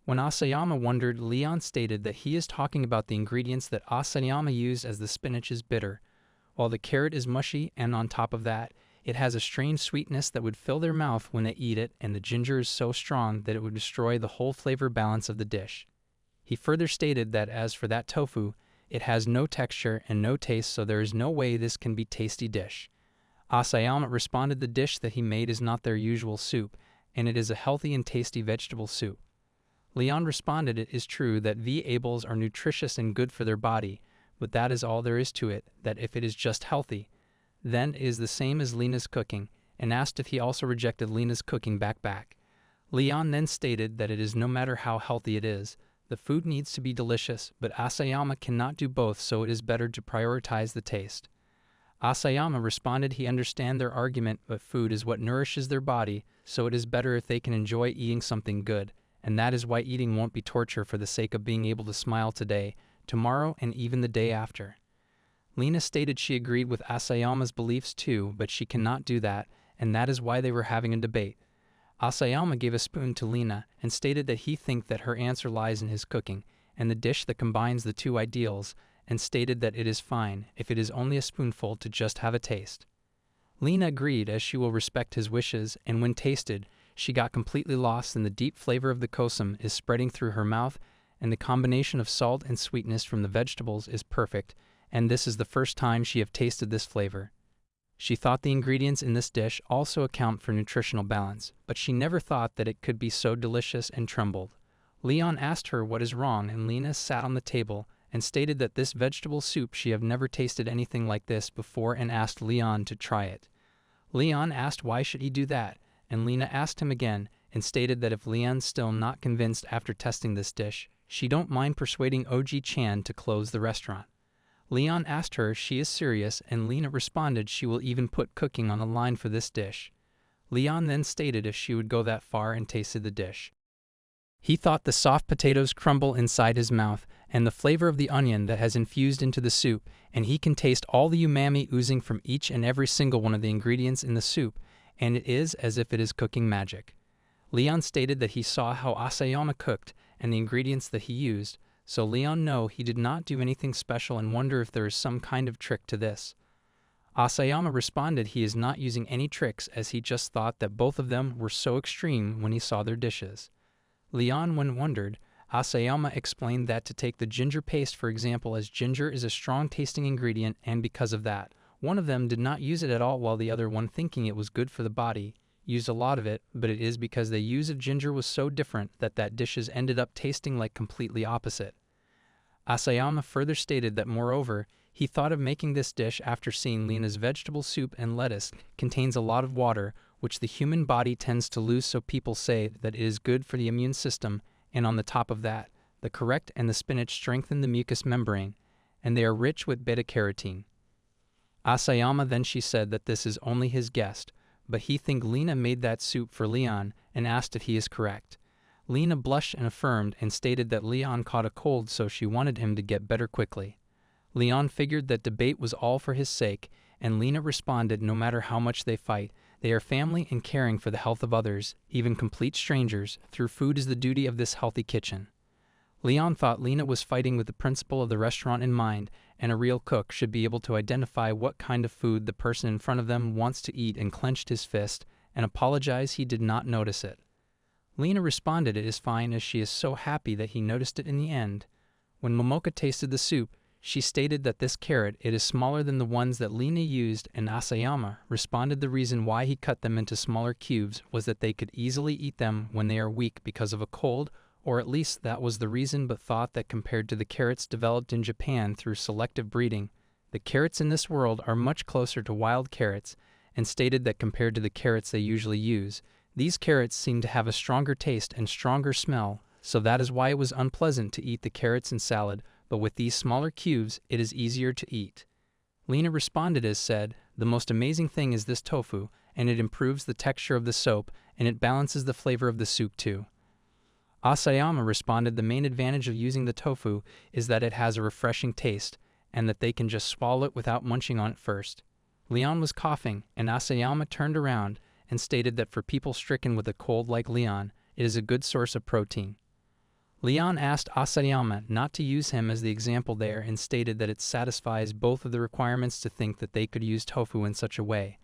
When Asayama wondered, Leon stated that he is talking about the ingredients that Asayama used, as the spinach is bitter, while the carrot is mushy, and on top of that, it has a strange sweetness that would fill their mouth when they eat it, and the ginger is so strong that it would destroy the whole flavor balance of the dish. He further stated that as for that tofu, it has no texture and no taste, so there is no way this can be tasty dish. Asayama responded the dish that he made is not their usual soup, and it is a healthy and tasty vegetable soup. Leon responded it is true that vegetables are nutritious and good for their body, but that is all there is to it, that if it is just healthy, then it is the same as Lena's cooking, and asked if he also rejected Lena's cooking back. Leon then stated that it is no matter how healthy it is, the food needs to be delicious, but Asayama cannot do both, so it is better to prioritize the taste. Asayama responded he understand their argument, but food is what nourishes their body, so it is better if they can enjoy eating something good, and that is why eating won't be torture for the sake of being able to smile today, tomorrow, and even the day after. Lena stated she agreed with Asayama's beliefs too, but she cannot do that, and that is why they were having a debate. Asayama gave a spoon to Lena and stated that he think that her answer lies in his cooking, and the dish that combines the two ideals, and stated that it is fine if it is only a spoonful to just have a taste. Lena agreed, as she will respect his wishes, and when tasted, she got completely lost, and the deep flavor of the kosum is spreading through her mouth, and the combination of salt and sweetness from the vegetables is perfect, and this is the first time she have tasted this flavor. She thought the ingredients in this dish also account for nutritional balance, but she never thought that it could be so delicious, and trembled. Leon asked her what is wrong, and Lena sat on the table and stated that this vegetable soup she have never tasted anything like this before, and asked Leon to try it. Leon asked why should he do that, and Lena asked him again and stated that if Leon's still not convinced after testing this dish, she don't mind persuading OG-chan to close the restaurant. Leon asked her if she is serious, and Lena responded she will even put cooking on the line for this dish. Leon then stated if she would go that far and tasted the dish. He thought the soft potatoes crumble inside his mouth, and the flavor of the onion that has infused into the soup, and he can taste all the umami oozing from each and every single one of the ingredients in the soup, and it is as if it is cooking magic. Leon stated that he saw how Asayama cooked and the ingredients that he used, so Leon know he did not do anything special and wonder if there is some kind of trick to this. Asayama responded he is not using any tricks, as he just thought that both of them were so extreme when he saw their dishes. Leon when wondered, Asayama explained that to take the ginger paste for example, as ginger is a strong tasting ingredient, and because of that, one of them did not use it at all while the other one thinking it was good for the body, used a lot of it, but it is because the use of ginger was so different that dishes ended up tasting like completely opposite. Asayama further stated that moreover, he thought of making this dish after seeing Lena's vegetable soup and lettuce contains a lot of water, which the human body tends to lose, so people say that it is good for the immune system, and on the top of that, the correct and the spinach strengthen the mucous membrane, and they are rich with beta-carotene. Asayama then she said that this is only his guess, but he think Lena made that soup for Leon and asked if he is correct. Lena blushed and affirmed and stated that Leon caught a cold, so she wanted him to get better quickly. Leon figured that debate was all for his sake, and Lena responded no matter how much they fight, they are family and caring for the health of others, even complete strangers, through food is the duty of this healthy kitchen. Leon thought Lena was fighting with the principle of the restaurant in mind, and a real cook should be able to identify what kind of food the person in front of them wants to eat, and clenched his fist and apologized he did not notice it. Lena responded it is fine, as she is so happy that he noticed it in the end. When Momoka tasted the soup, she stated that this carrot it is smaller than the ones that Lena used, and Asayama responded the reason why he cut them into smaller cubes was that they could easily eat them when they are weak because of a cold, or at least that was the reason, but thought that compared to the carrots developed in Japan through selective breeding, the carrots in this world are much closer to wild carrots, and stated that compared to the carrots they usually use, these carrots seem to have a stronger taste and stronger smell, so that is why it was unpleasant to eat the carrots in salad, but with these smaller cubes it is easier to eat. Lena responded as said, the most amazing thing is this tofu, and it improves the texture of the soap, and it balances the flavor of the soup too. Asayama responded the main advantage of using the tofu is that it has a refreshing taste, and that they can just swallow it without munching on it first. Leon was coughing, and Asayama turned around and stated that for people stricken with a cold like Leon, it is a good source of protein. Leon asked Asayama not to use him as the example there and stated that it satisfies both of the requirements to think that they could use tofu in such a way.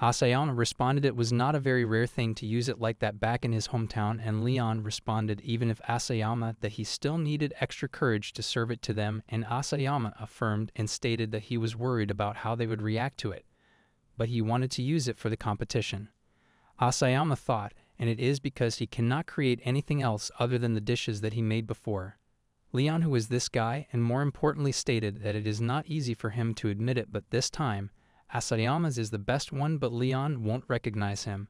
Asayama responded it was not a very rare thing to use it like that back in his hometown, and Leon responded even if Asayama that he still needed extra courage to serve it to them, and Asayama affirmed and stated that he was worried about how they would react to it, but he wanted to use it for the competition. Asayama thought, and it is because he cannot create anything else other than the dishes that he made before. Leon, who is this guy, and more importantly stated that it is not easy for him to admit it, but this time, Asayama's is the best one, but Leon won't recognize him.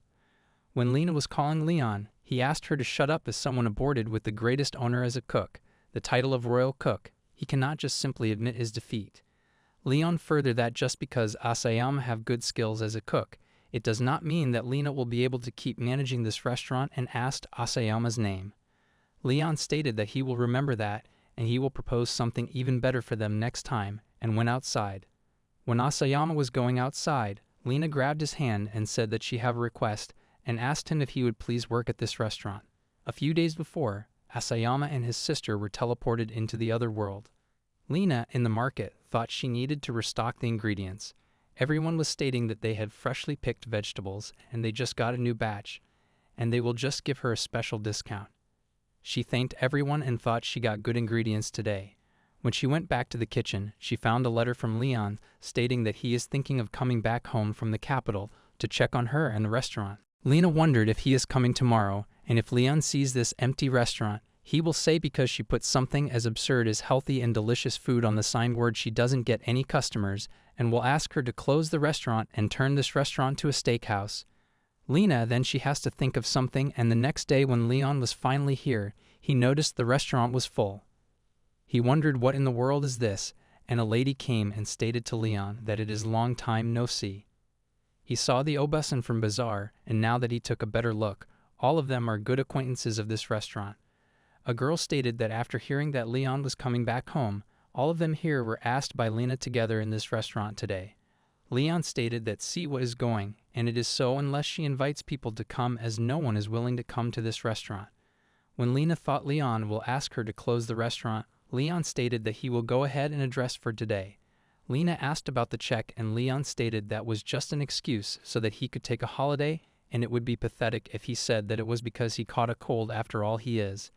When Lena was calling Leon, he asked her to shut up as someone aborted with the greatest honor as a cook, the title of royal cook. He cannot just simply admit his defeat. Leon further that just because Asayama have good skills as a cook, it does not mean that Lena will be able to keep managing this restaurant, and asked Asayama's name. Leon stated that he will remember that, and he will propose something even better for them next time, and went outside. When Asayama was going outside, Lena grabbed his hand and said that she have a request, and asked him if he would please work at this restaurant. A few days before, Asayama and his sister were teleported into the other world. Lena, in the market, thought she needed to restock the ingredients. Everyone was stating that they had freshly picked vegetables, and they just got a new batch, and they will just give her a special discount. She thanked everyone and thought she got good ingredients today. When she went back to the kitchen, she found a letter from Leon stating that he is thinking of coming back home from the capital to check on her and the restaurant. Lena wondered if he is coming tomorrow, and if Leon sees this empty restaurant, he will say because she put something as absurd as healthy and delicious food on the signed word she doesn't get any customers, and will ask her to close the restaurant and turn this restaurant to a steakhouse. Lena then she has to think of something, and the next day when Leon was finally here, he noticed the restaurant was full. He wondered what in the world is this, and a lady came and stated to Leon that it is long time no see. He saw the obesan from Bazaar, and now that he took a better look, all of them are good acquaintances of this restaurant. A girl stated that after hearing that Leon was coming back home, all of them here were asked by Lena together in this restaurant today. Leon stated that Siwa is going, and it is so unless she invites people to come, as no one is willing to come to this restaurant. When Lena thought Leon will ask her to close the restaurant, Leon stated that he will go ahead and address for today. Lena asked about the check, and Leon stated that was just an excuse so that he could take a holiday, and it would be pathetic if he said that it was because he caught a cold after all he is.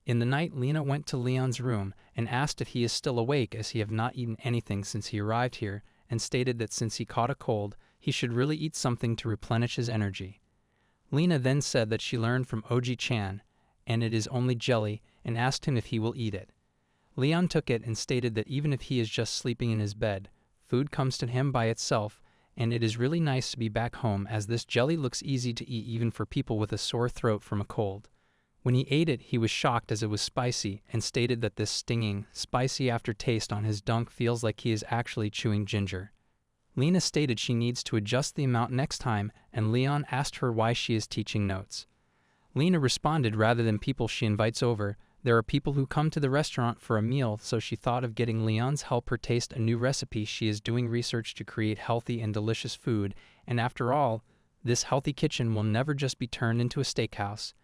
In the night, Lena went to Leon's room and asked if he is still awake, as he have not eaten anything since he arrived here, and stated that since he caught a cold, he should really eat something to replenish his energy. Lena then said that she learned from Oji-chan, and it is only jelly, and asked him if he will eat it. Leon took it and stated that even if he is just sleeping in his bed, food comes to him by itself, and it is really nice to be back home as this jelly looks easy to eat even for people with a sore throat from a cold. When he ate it, he was shocked as it was spicy and stated that this stinging, spicy aftertaste on his dunk feels like he is actually chewing ginger. Lena stated she needs to adjust the amount next time, and Leon asked her why she is teaching notes. Lena responded rather than people she invites over, there are people who come to the restaurant for a meal, so she thought of getting Leon's help her taste a new recipe. She is doing research to create healthy and delicious food, and after all, this healthy kitchen will never just be turned into a steakhouse.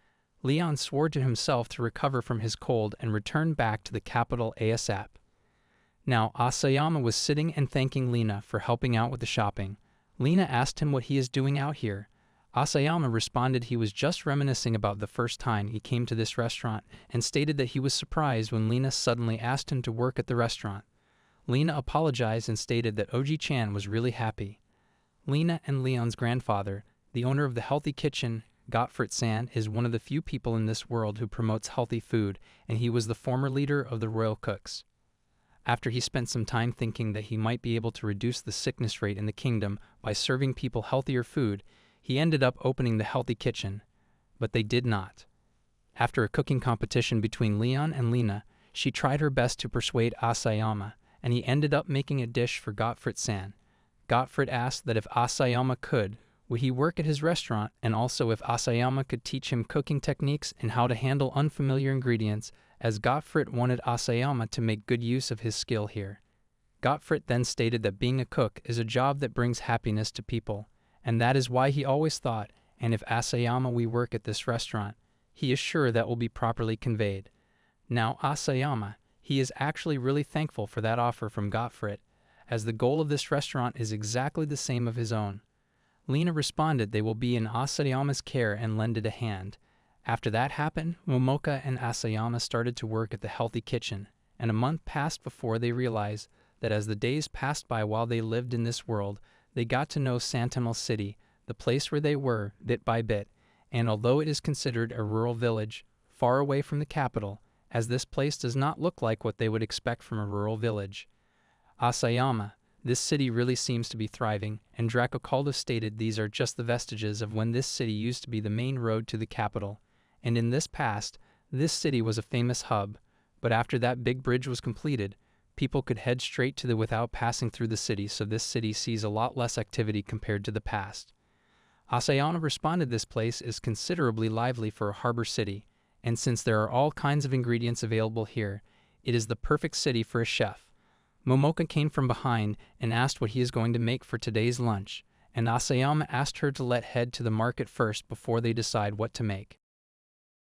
Leon swore to himself to recover from his cold and return back to the capital ASAP. Now, Asayama was sitting and thanking Lena for helping out with the shopping. Lena asked him what he is doing out here. Asayama responded he was just reminiscing about the first time he came to this restaurant and stated that he was surprised when Lena suddenly asked him to work at the restaurant. Lena apologized and stated that Oji-chan was really happy. Lena and Leon's grandfather, the owner of the healthy kitchen, Gottfried-san, is one of the few people in this world who promotes healthy food, and he was the former leader of the royal cooks. After he spent some time thinking that he might be able to reduce the sickness rate in the kingdom by serving people healthier food, he ended up opening the healthy kitchen, but they did not. After a cooking competition between Leon and Lena, she tried her best to persuade Asayama, and he ended up making a dish for Gottfried-san. Gottfried asked that if Asayama could, would he work at his restaurant, and also if Asayama could teach him cooking techniques and how to handle unfamiliar ingredients, as Gottfried wanted Asayama to make good use of his skill here. Gottfried then stated that being a cook is a job that brings happiness to people, and that is why he always thought, and if Asayama we work at this restaurant, he is sure that will be properly conveyed. Now Asayama, he is actually really thankful for that offer from Gottfried, as the goal of this restaurant is exactly the same of his own. Lena responded they will be in Asayama's care and lended a hand. After that happened, Momoka and Asayama started to work at the healthy kitchen, and a month passed before they realized that as the days passed by while they lived in this world, they got to know Sentinel City, the place where they were, bit by bit, and although it is considered a rural village, far away from the capital, as this place does not look like what they would expect from a rural village. Asayama, this city really seems to be thriving, and Draco Caldo stated these are just the vestiges of when this city used to be the main road to the capital, and in this past, this city was a famous hub, but after that big bridge was completed, people could head straight to the without passing through the city, so this city sees a lot less activity compared to the past. Asayama responded this place is considerably lively for a harbor city, and since there are all kinds of ingredients available here, it is the perfect city for a chef. Momoka came from behind and asked what he is going to make for today's lunch, and Asayama asked her to let head to the market first before they decide what to make.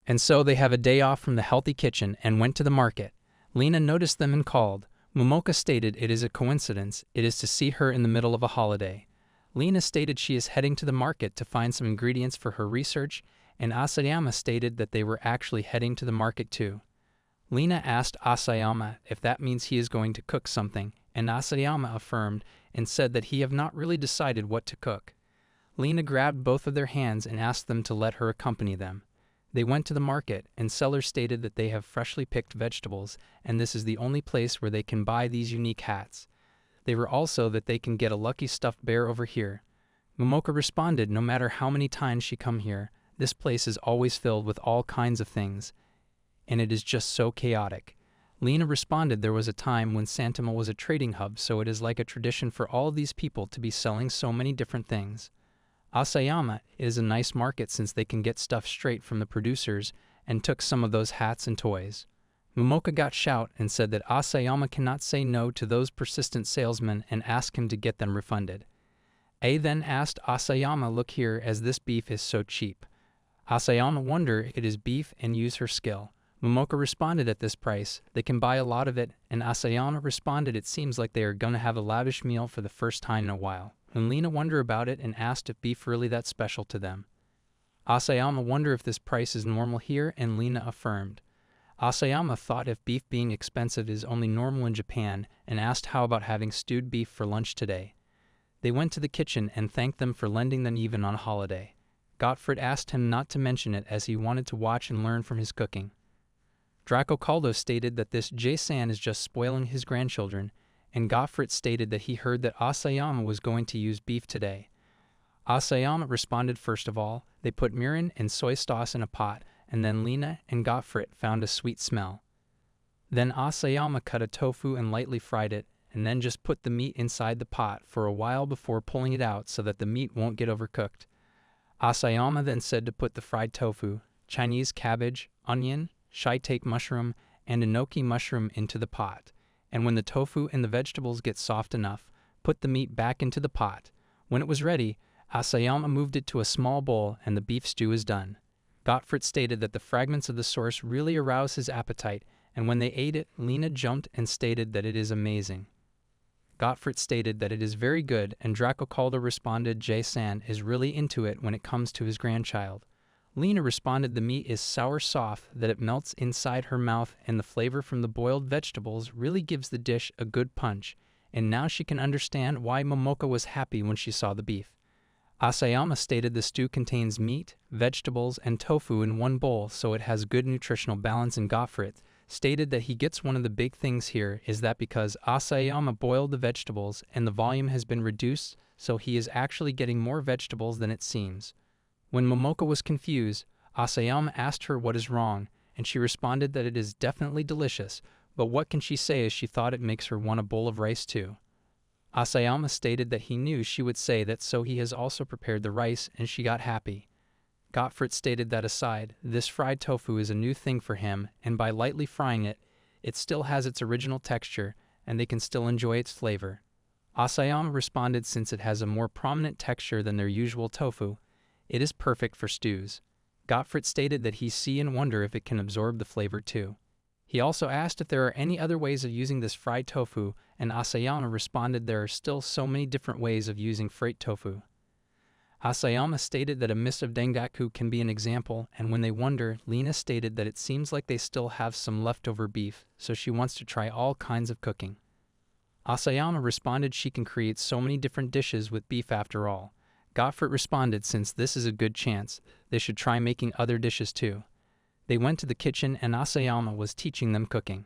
And so they have a day off from the healthy kitchen and went to the market. Lena noticed them and called. Momoka stated it is a coincidence, it is to see her in the middle of a holiday. Lena stated she is heading to the market to find some ingredients for her research, and Asayama stated that they were actually heading to the market too. Lena asked Asayama if that means he is going to cook something, and Asayama affirmed and said that he have not really decided what to cook. Lena grabbed both of their hands and asked them to let her accompany them. They went to the market, and sellers stated that they have freshly picked vegetables, and this is the only place where they can buy these unique hats. They were also that they can get a lucky stuffed bear over here. Momoka responded no matter how many times she come here, this place is always filled with all kinds of things, and it is just so chaotic. Lena responded there was a time when Sentinel was a trading hub, so it is like a tradition for all of these people to be selling so many different things. Asayama is a nice market since they can get stuff straight from the producers, and took some of those hats and toys. Momoka got shout and said that Asayama cannot say no to those persistent salesmen and ask him to get them refunded. A then asked Asayama look here as this beef is so cheap. Asayama wondered it is beef and use her skill. Momoka responded at this price, they can buy a lot of it, and Asayama responded it seems like they are gonna have a lavish meal for the first time in a while. And Lena wondered about it and asked if beef really that special to them. Asayama wondered if this price is normal here, and Lena affirmed. Asayama thought if beef being expensive is only normal in Japan, and asked how about having stewed beef for lunch today. They went to the kitchen and thanked them for lending them even on a holiday. Gottfried asked him not to mention it as he wanted to watch and learn from his cooking. Draco Caldo stated that this J-san is just spoiling his grandchildren, and Gottfried stated that he heard that Asayama was going to use beef today. Asayama responded first of all, they put mirin and soy sauce in a pot, and then Lena and Gottfried found a sweet smell. Then Asayama cut a tofu and lightly fried it, and then just put the meat inside the pot for a while before pulling it out so that the meat won't get overcooked. Asayama then said to put the fried tofu, Chinese cabbage, onion, shiitake mushroom, and enoki mushroom into the pot, and when the tofu and the vegetables get soft enough, put the meat back into the pot. When it was ready, Asayama moved it to a small bowl and the beef stew is done. Gottfried stated that the fragments of the source really aroused his appetite, and when they ate it, Lena jumped and stated that it is amazing. Gottfried stated that it is very good, and Draco Caldo responded J-san is really into it when it comes to his grandchild. Lena responded the meat is sour soft that it melts inside her mouth, and the flavor from the boiled vegetables really gives the dish a good punch, and now she can understand why Momoka was happy when she saw the beef. Asayama stated the stew contains meat, vegetables, and tofu in one bowl, so it has good nutritional balance, and Gottfried stated that he gets one of the big things here is that because Asayama boiled the vegetables and the volume has been reduced, so he is actually getting more vegetables than it seems. When Momoka was confused, Asayama asked her what is wrong, and she responded that it is definitely delicious, but what can she say as she thought it makes her want a bowl of rice too. Asayama stated that he knew she would say that, so he has also prepared the rice, and she got happy. Gottfried stated that aside, this fried tofu is a new thing for him, and by lightly frying it, it still has its original texture, and they can still enjoy its flavor. Asayama responded since it has a more prominent texture than their usual tofu, it is perfect for stews. Gottfried stated that he see and wonder if it can absorb the flavor too. He also asked if there are any other ways of using this fried tofu, and Asayama responded there are still so many different ways of using fried tofu. Asayama stated that a mist of dengaku can be an example, and when they wonder, Lena stated that it seems like they still have some leftover beef, so she wants to try all kinds of cooking. Asayama responded she can create so many different dishes with beef after all. Gottfried responded since this is a good chance, they should try making other dishes too. They went to the kitchen and Asayama was teaching them cooking.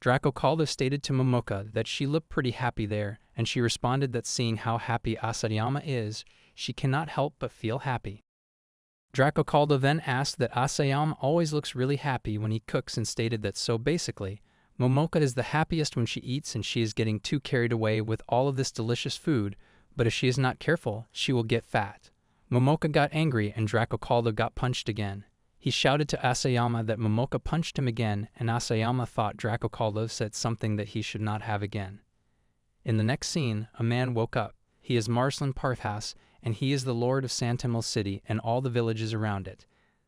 Draco Caldo stated to Momoka that she looked pretty happy there, and she responded that seeing how happy Asayama is, she cannot help but feel happy. Draco Caldo then asked that Asayama always looks really happy when he cooks and stated that so basically, Momoka is the happiest when she eats and she is getting too carried away with all of this delicious food, but if she is not careful, she will get fat. Momoka got angry and Draco Caldo got punched again. He shouted to Asayama that Momoka punched him again, and Asayama thought Draco Caldo said something that he should not have again. In the next scene, a man woke up. He is Marslan Parthas, and he is the lord of Santamil City and all the villages around it.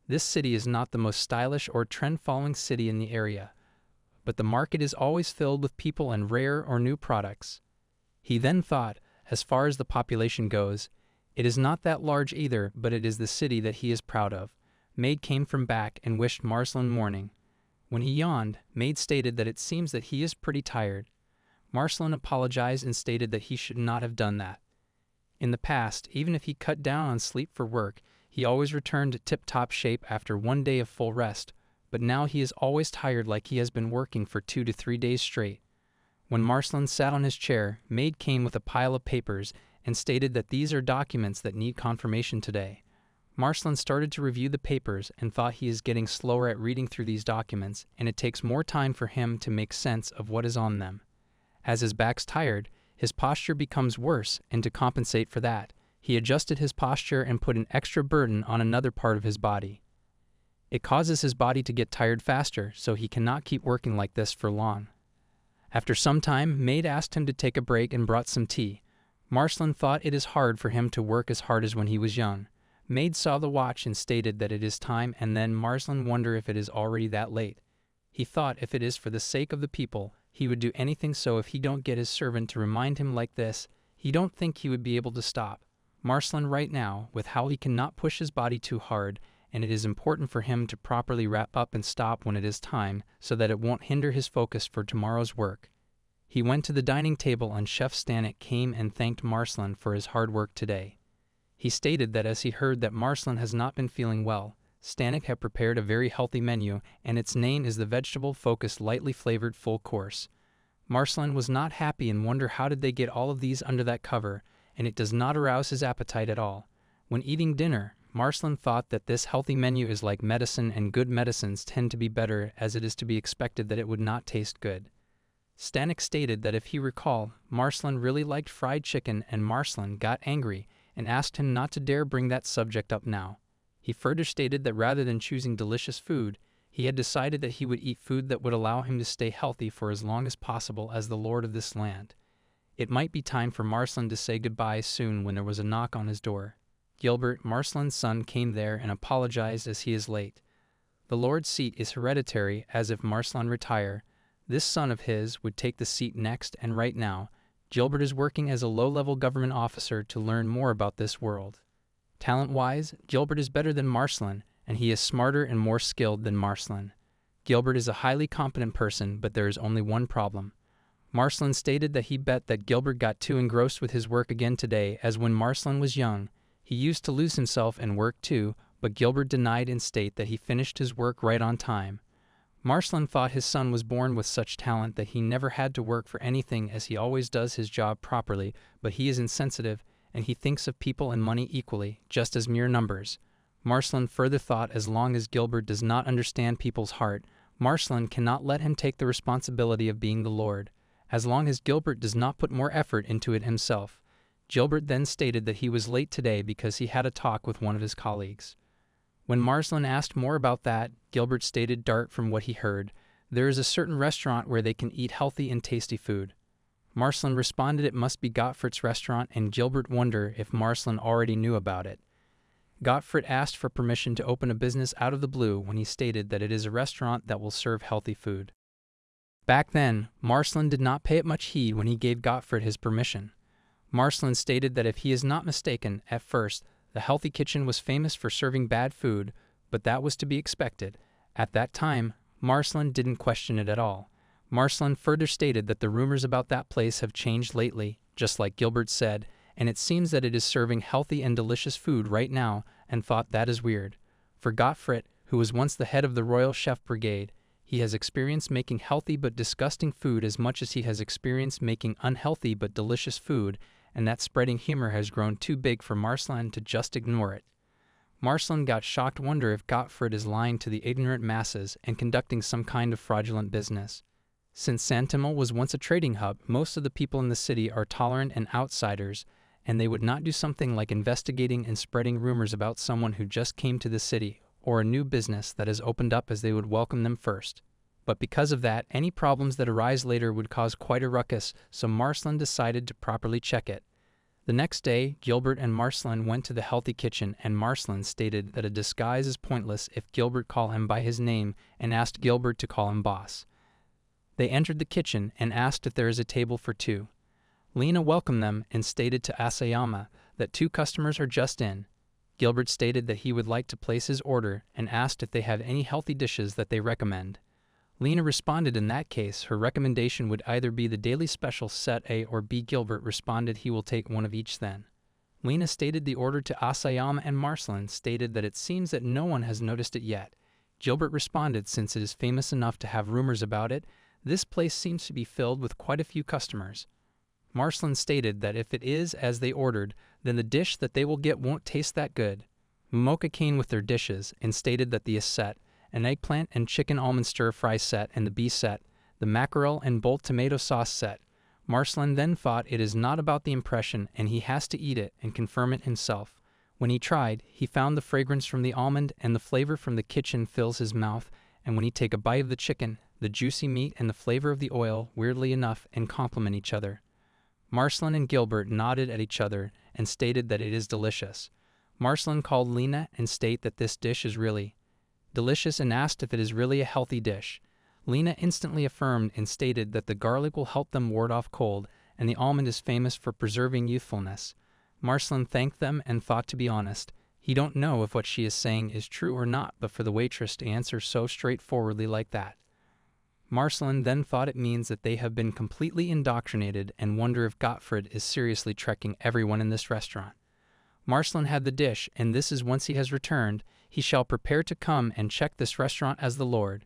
This city is not the most stylish or trend-following city in the area, but the market is always filled with people and rare or new products. He then thought, as far as the population goes, it is not that large either, but it is the city that he is proud of. Maid came from back and wished Marslan morning. When he yawned, Maid stated that it seems that he is pretty tired. Marslan apologized and stated that he should not have done that. In the past, even if he cut down on sleep for work, he always returned to tip-top shape after one day of full rest, but now he is always tired like he has been working for 2 to 3 days straight. When Marslan sat on his chair, Maid came with a pile of papers and stated that these are documents that need confirmation today. Marslan started to review the papers and thought he is getting slower at reading through these documents, and it takes more time for him to make sense of what is on them. As his back's tired, his posture becomes worse, and to compensate for that, he adjusted his posture and put an extra burden on another part of his body. It causes his body to get tired faster, so he cannot keep working like this for long. After some time, Maid asked him to take a break and brought some tea. Marslan thought it is hard for him to work as hard as when he was young. Maid saw the watch and stated that it is time, and then Marslan wondered if it is already that late. He thought if it is for the sake of the people, he would do anything, so if he don't get his servant to remind him like this, he don't think he would be able to stop. Marslan right now, with how he cannot push his body too hard, and it is important for him to properly wrap up and stop when it is time, so that it won't hinder his focus for tomorrow's work. He went to the dining table and Chef Stanek came and thanked Marslan for his hard work today. He stated that as he heard that Marceline has not been feeling well, Stanek had prepared a very healthy menu, and its name is the vegetable-focused, lightly flavored full course. Marceline was not happy and wondered how did they get all of these under that cover, and it does not arouse his appetite at all. When eating dinner, Marceline thought that this healthy menu is like medicine, and good medicines tend to be better, as it is to be expected that it would not taste good. Stanek stated that if he recalled, Marceline really liked fried chicken, and Marceline got angry and asked him not to dare bring that subject up now. He further stated that rather than choosing delicious food, he had decided that he would eat food that would allow him to stay healthy for as long as possible as the lord of this land. It might be time for Marceline to say goodbye soon when there was a knock on his door. Gilbert, Marceline's son, came there and apologized as he is late. The lord's seat is hereditary, as if Marceline retire, this son of his would take the seat next, and right now, Gilbert is working as a low-level government officer to learn more about this world. Talent-wise, Gilbert is better than Marceline, and he is smarter and more skilled than Marceline. Gilbert is a highly competent person, but there is only one problem. Marceline stated that he bet that Gilbert got too engrossed with his work again today, as when Marceline was young, he used to lose himself in work too, but Gilbert denied and stated that he finished his work right on time. Marceline thought his son was born with such talent that he never had to work for anything, as he always does his job properly, but he is insensitive, and he thinks of people and money equally, just as mere numbers. Marceline further thought as long as Gilbert does not understand people's heart, Marceline cannot let him take the responsibility of being the Lord, as long as Gilbert does not put more effort into it himself. Gilbert then stated that he was late today because he had a talk with one of his colleagues. When Marceline asked more about that, Gilbert stated dart from what he heard, there is a certain restaurant where they can eat healthy and tasty food. Marceline responded it must be Gottfried's restaurant, and Gilbert wondered if Marceline already knew about it. Gottfried asked for permission to open a business out of the blue when he stated that it is a restaurant that will serve healthy food. Back then, Marceline did not pay it much heed when he gave Gottfried his permission. Marceline stated that if he is not mistaken, at first, the Healthy Kitchen was famous for serving bad food, but that was to be expected. At that time, Marceline didn't question it at all. Marceline further stated that the rumors about that place have changed lately, just like Gilbert said, and it seems that it is serving healthy and delicious food right now, and thought that is weird. For Gottfried, who was once the head of the Royal Chef Brigade, he has experienced making healthy but disgusting food as much as he has experienced making unhealthy but delicious food, and that spreading humor has grown too big for Marceline to just ignore it. Marceline got shocked wonder if Gottfried is lying to the ignorant masses and conducting some kind of fraudulent business. Since Santimel was once a trading hub, most of the people in the city are tolerant and outsiders, and they would not do something like investigating and spreading rumors about someone who just came to the city, or a new business that has opened up, as they would welcome them first. But because of that, any problems that arise later would cause quite a ruckus, so Marceline decided to properly check it. The next day, Gilbert and Marceline went to the Healthy Kitchen, and Marceline stated that a disguise is pointless if Gilbert called him by his name, and asked Gilbert to call him boss. They entered the kitchen and asked if there is a table for two. Lena welcomed them and stated to Asayama that 2 customers are just in. Gilbert stated that he would like to place his order and asked if they have any healthy dishes that they recommend. Lena responded in that case her recommendation would either be the daily special set A or B. Gilbert responded he will take one of each then. Lena stated the order to Asayama, and Marceline stated that it seems that no one has noticed it yet. Gilbert responded since it is famous enough to have rumors about it, this place seems to be filled with quite a few customers. Marceline stated that if it is as they ordered, then the dish that they will get won't taste that good. Momoka came with their dishes and stated that the A set, an eggplant and chicken almond stir-fry set, and the B set, the mackerel and bold tomato sauce set. Marceline then thought it is not about the impression and he has to eat it and confirm it himself. When he tried, he found the fragrance from the almond and the flavor from the kitchen fills his mouth, and when he take a bite of the chicken, the juicy meat and the flavor of the oil, weirdly enough, and complement each other. Marceline and Gilbert nodded at each other and stated that it is delicious. Marceline called Lena and stated that this dish is really delicious and asked if it is really a healthy dish. Lena instantly affirmed and stated that the garlic will help them ward off cold, and the almond is famous for preserving youthfulness. Marceline thanked them and thought, to be honest, he don't know if what she is saying is true or not, but for the waitress to answer so straightforwardly like that. Marceline then thought it means that they have been completely indoctrinated and wonder if Gottfried is seriously tricking everyone in this restaurant. Marcelin had the dish, and this is once he has returned, he shall prepare to come and check this restaurant as the Lord.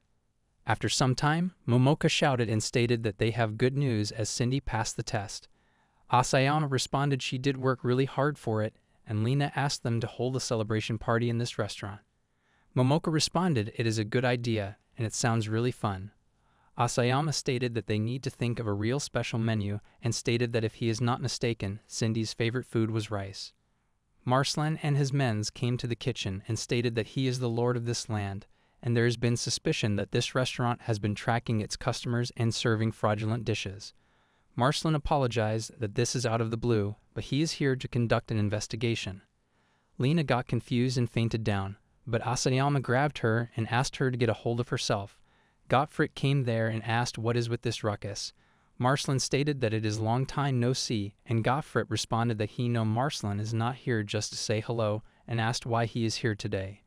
After some time, Momoka shouted and stated that they have good news as Cindy passed the test. Asayama responded she did work really hard for it, and Lena asked them to hold a celebration party in this restaurant. Momoka responded it is a good idea, and it sounds really fun. Asayama stated that they need to think of a real special menu and stated that if he is not mistaken, Cindy's favorite food was rice. Marcelin and his men came to the kitchen and stated that he is the lord of this land, and there has been suspicion that this restaurant has been tracking its customers and serving fraudulent dishes. Marcelin apologized that this is out of the blue, but he is here to conduct an investigation. Lena got confused and fainted down, but Asayama grabbed her and asked her to get a hold of herself. Gottfried came there and asked what is with this ruckus. Marcelin stated that it is long time no see, and Gottfried responded that he know Marcelin is not here just to say hello and asked why he is here today.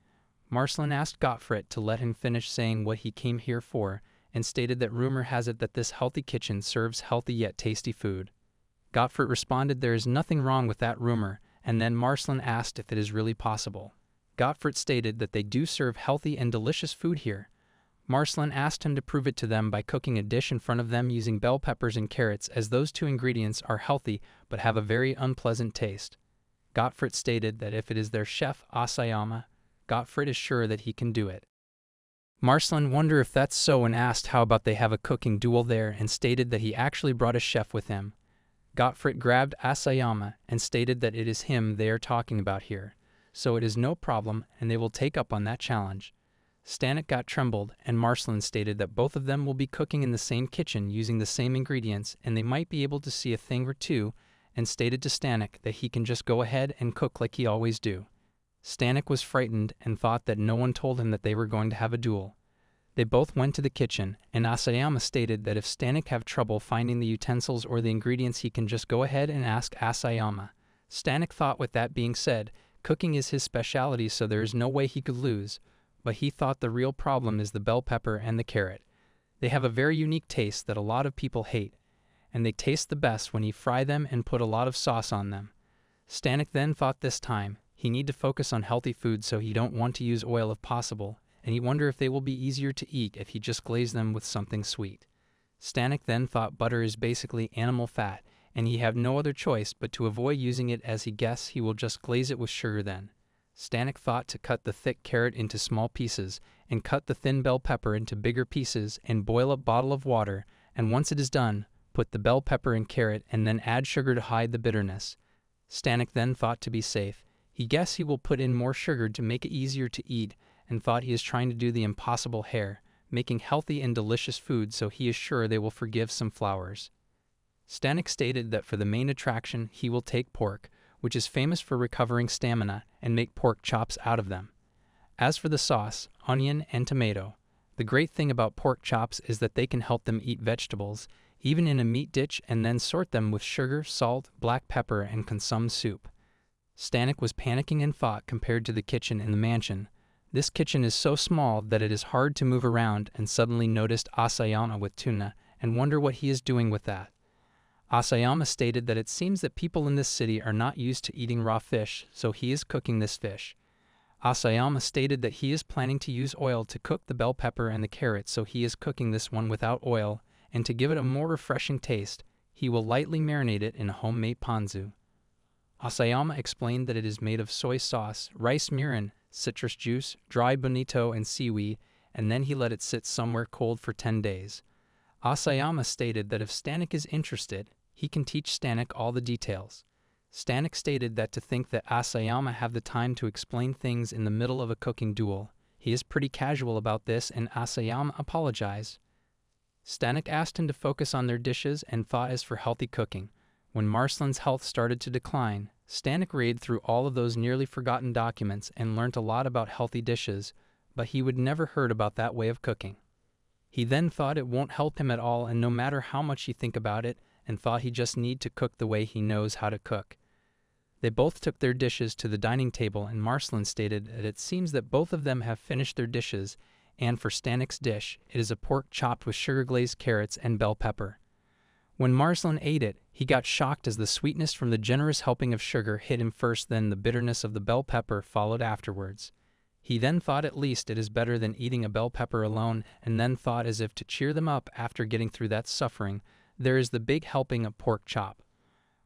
Marcelin asked Gottfried to let him finish saying what he came here for, and stated that rumor has it that this healthy kitchen serves healthy yet tasty food. Gottfried responded there is nothing wrong with that rumor, and then Marcelin asked if it is really possible. Gottfried stated that they do serve healthy and delicious food here. Marcelin asked him to prove it to them by cooking a dish in front of them using bell peppers and carrots, as those two ingredients are healthy but have a very unpleasant taste. Gottfried stated that if it is their chef Asayama, Gottfried is sure that he can do it. Marcelin wondered if that's so and asked how about they have a cooking duel there and stated that he actually brought a chef with him. Gottfried grabbed Asayama and stated that it is him they are talking about here, so it is no problem and they will take up on that challenge. Stanek got trembled, and Marcelin stated that both of them will be cooking in the same kitchen using the same ingredients, and they might be able to see a thing or two, and stated to Stanek that he can just go ahead and cook like he always do. Stanek was frightened and thought that no one told him that they were going to have a duel. They both went to the kitchen, and Asayama stated that if Stanek have trouble finding the utensils or the ingredients he can just go ahead and ask Asayama. Stanek thought with that being said, cooking is his specialty so there is no way he could lose. But he thought the real problem is the bell pepper and the carrot. They have a very unique taste that a lot of people hate, and they taste the best when you fry them and put a lot of sauce on them. Stanek then thought this time he need to focus on healthy food so he don't want to use oil if possible, and he wonder if they will be easier to eat if he just glaze them with something sweet. Stanek then thought butter is basically animal fat, and he have no other choice but to avoid using it as he guess he will just glaze it with sugar then. Stanek thought to cut the thick carrot into small pieces and cut the thin bell pepper into bigger pieces and boil a bottle of water, and once it is done, put the bell pepper and carrot and then add sugar to hide the bitterness. Stanek then thought to be safe. He guessed he will put in more sugar to make it easier to eat and thought he is trying to do the impossible here, making healthy and delicious food so he is sure they will forgive some flowers. Stanek stated that for the main attraction he will take pork, which is famous for recovering stamina, and make pork chops out of them. As for the sauce, onion, and tomato, the great thing about pork chops is that they can help them eat vegetables, even in a meat dish, and then sort them with sugar, salt, black pepper, and consume soup. Stanek was panicking and thought compared to the kitchen in the mansion. This kitchen is so small that it is hard to move around, and suddenly noticed Asayama with tuna, and wonder what he is doing with that. Asayama stated that it seems that people in this city are not used to eating raw fish, so he is cooking this fish. Asayama stated that he is planning to use oil to cook the bell pepper and the carrot, so he is cooking this one without oil, and to give it a more refreshing taste, he will lightly marinate it in a homemade ponzu. Asayama explained that it is made of soy sauce, rice mirin, citrus juice, dry bonito, and seaweed, and then he let it sit somewhere cold for 10 days. Asayama stated that if Stanek is interested, he can teach Stanek all the details. Stanek stated that to think that Asayama have the time to explain things in the middle of a cooking duel, he is pretty casual about this, and Asayama apologized. Stanek asked him to focus on their dishes and thought as for healthy cooking. When Marcelin's health started to decline, Stanek read through all of those nearly forgotten documents and learnt a lot about healthy dishes, but he would never heard about that way of cooking. He then thought it won't help him at all, and no matter how much he think about it, and thought he just need to cook the way he knows how to cook. They both took their dishes to the dining table, and Marcelin stated that it seems that both of them have finished their dishes, and for Stanek's dish, it is a pork chopped with sugar-glazed carrots and bell pepper. When Marslan ate it, he got shocked as the sweetness from the generous helping of sugar hit him first, then the bitterness of the bell pepper followed afterwards. He then thought at least it is better than eating a bell pepper alone, and then thought as if to cheer them up after getting through that suffering, there is the big helping of pork chop.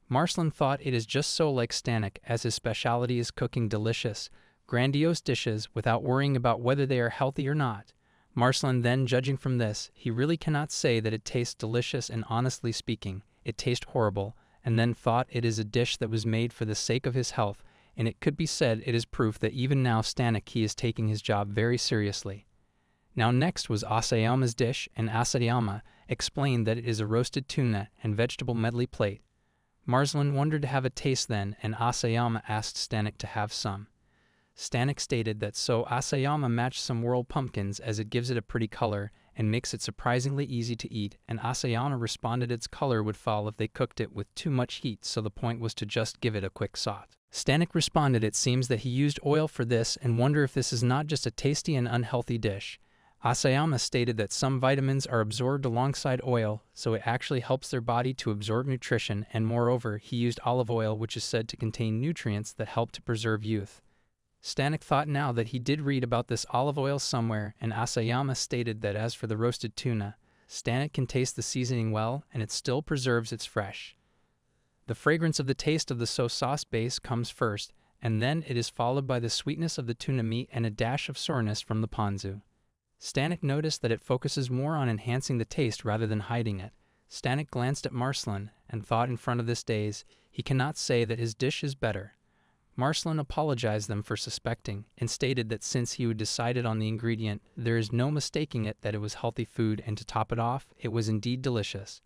Marslan thought it is just so like Stanek, as his specialty is cooking delicious, grandiose dishes without worrying about whether they are healthy or not. Marslan then, judging from this, he really cannot say that it tastes delicious, and honestly speaking, it tastes horrible, and then thought it is a dish that was made for the sake of his health, and it could be said it is proof that even now Stanek he is taking his job very seriously. Now next was Asayama's dish, and Asayama explained that it is a roasted tuna and vegetable medley plate. Marslan wondered to have a taste then, and Asayama asked Stanek to have some. Stanek stated that so Asayama matched some whirl pumpkins as it gives it a pretty color and makes it surprisingly easy to eat, and Asayama responded its color would fall if they cooked it with too much heat, so the point was to just give it a quick saute. Stanek responded it seems that he used oil for this and wonder if this is not just a tasty and unhealthy dish. Asayama stated that some vitamins are absorbed alongside oil, so it actually helps their body to absorb nutrition, and moreover he used olive oil, which is said to contain nutrients that help to preserve youth. Stanek thought now that he did read about this olive oil somewhere, and Asayama stated that as for the roasted tuna, Stanek can taste the seasoning well, and it still preserves its fresh. The fragrance of the taste of the soy sauce base comes first, and then it is followed by the sweetness of the tuna meat and a dash of sourness from the ponzu. Stanek noticed that it focuses more on enhancing the taste rather than hiding it. Stanek glanced at Marslan and thought in front of this days, he cannot say that his dish is better. Marslan apologized them for suspecting and stated that since he had decided on the ingredient, there is no mistaking it that it was healthy food, and to top it off, it was indeed delicious.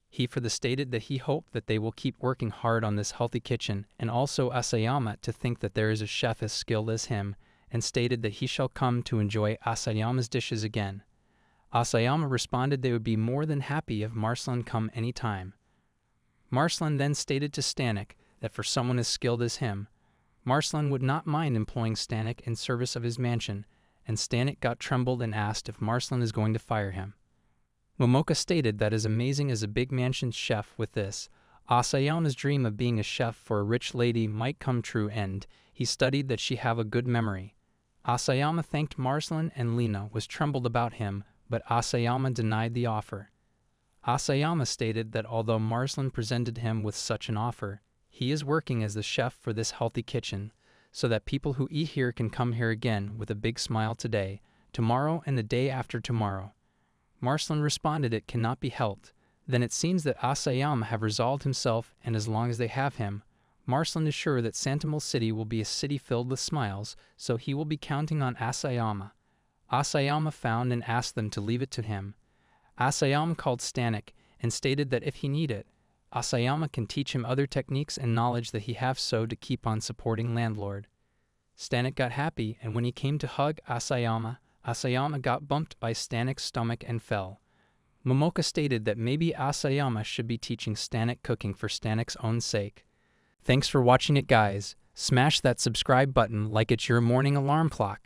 He further stated that he hoped that they will keep working hard on this healthy kitchen, and also Asayama to think that there is a chef as skilled as him, and stated that he shall come to enjoy Asayama's dishes again. Asayama responded they would be more than happy if Marslan come any time. Marslan then stated to Stanek that for someone as skilled as him, Marslan would not mind employing Stanek in service of his mansion, and Stanek got trembled and asked if Marslan is going to fire him. Momoka stated that as amazing as a big mansion's chef with this, Asayama's dream of being a chef for a rich lady might come true, and he studied that she have a good memory. Asayama thanked Marslan, and Lena was trembled about him, but Asayama denied the offer. Asayama stated that although Marslan presented him with such an offer, he is working as the chef for this healthy kitchen, so that people who eat here can come here again with a big smile today, tomorrow, and the day after tomorrow. Marslan responded it cannot be helped. Then it seems that Asayama have resolved himself, and as long as they have him, Marslan is sure that Santamil City will be a city filled with smiles, so he will be counting on Asayama. Asayama found and asked them to leave it to him. Asayama called Stanek and stated that if he need it, Asayama can teach him other techniques and knowledge that he have so to keep on supporting landlord. Stanek got happy, and when he came to hug Asayama, Asayama got bumped by Stanek's stomach and fell. Momoka stated that maybe Asayama should be teaching Stanek cooking for Stanek's own sake. Thanks for watching it, guys. Smash that subscribe button like it's your morning alarm clock.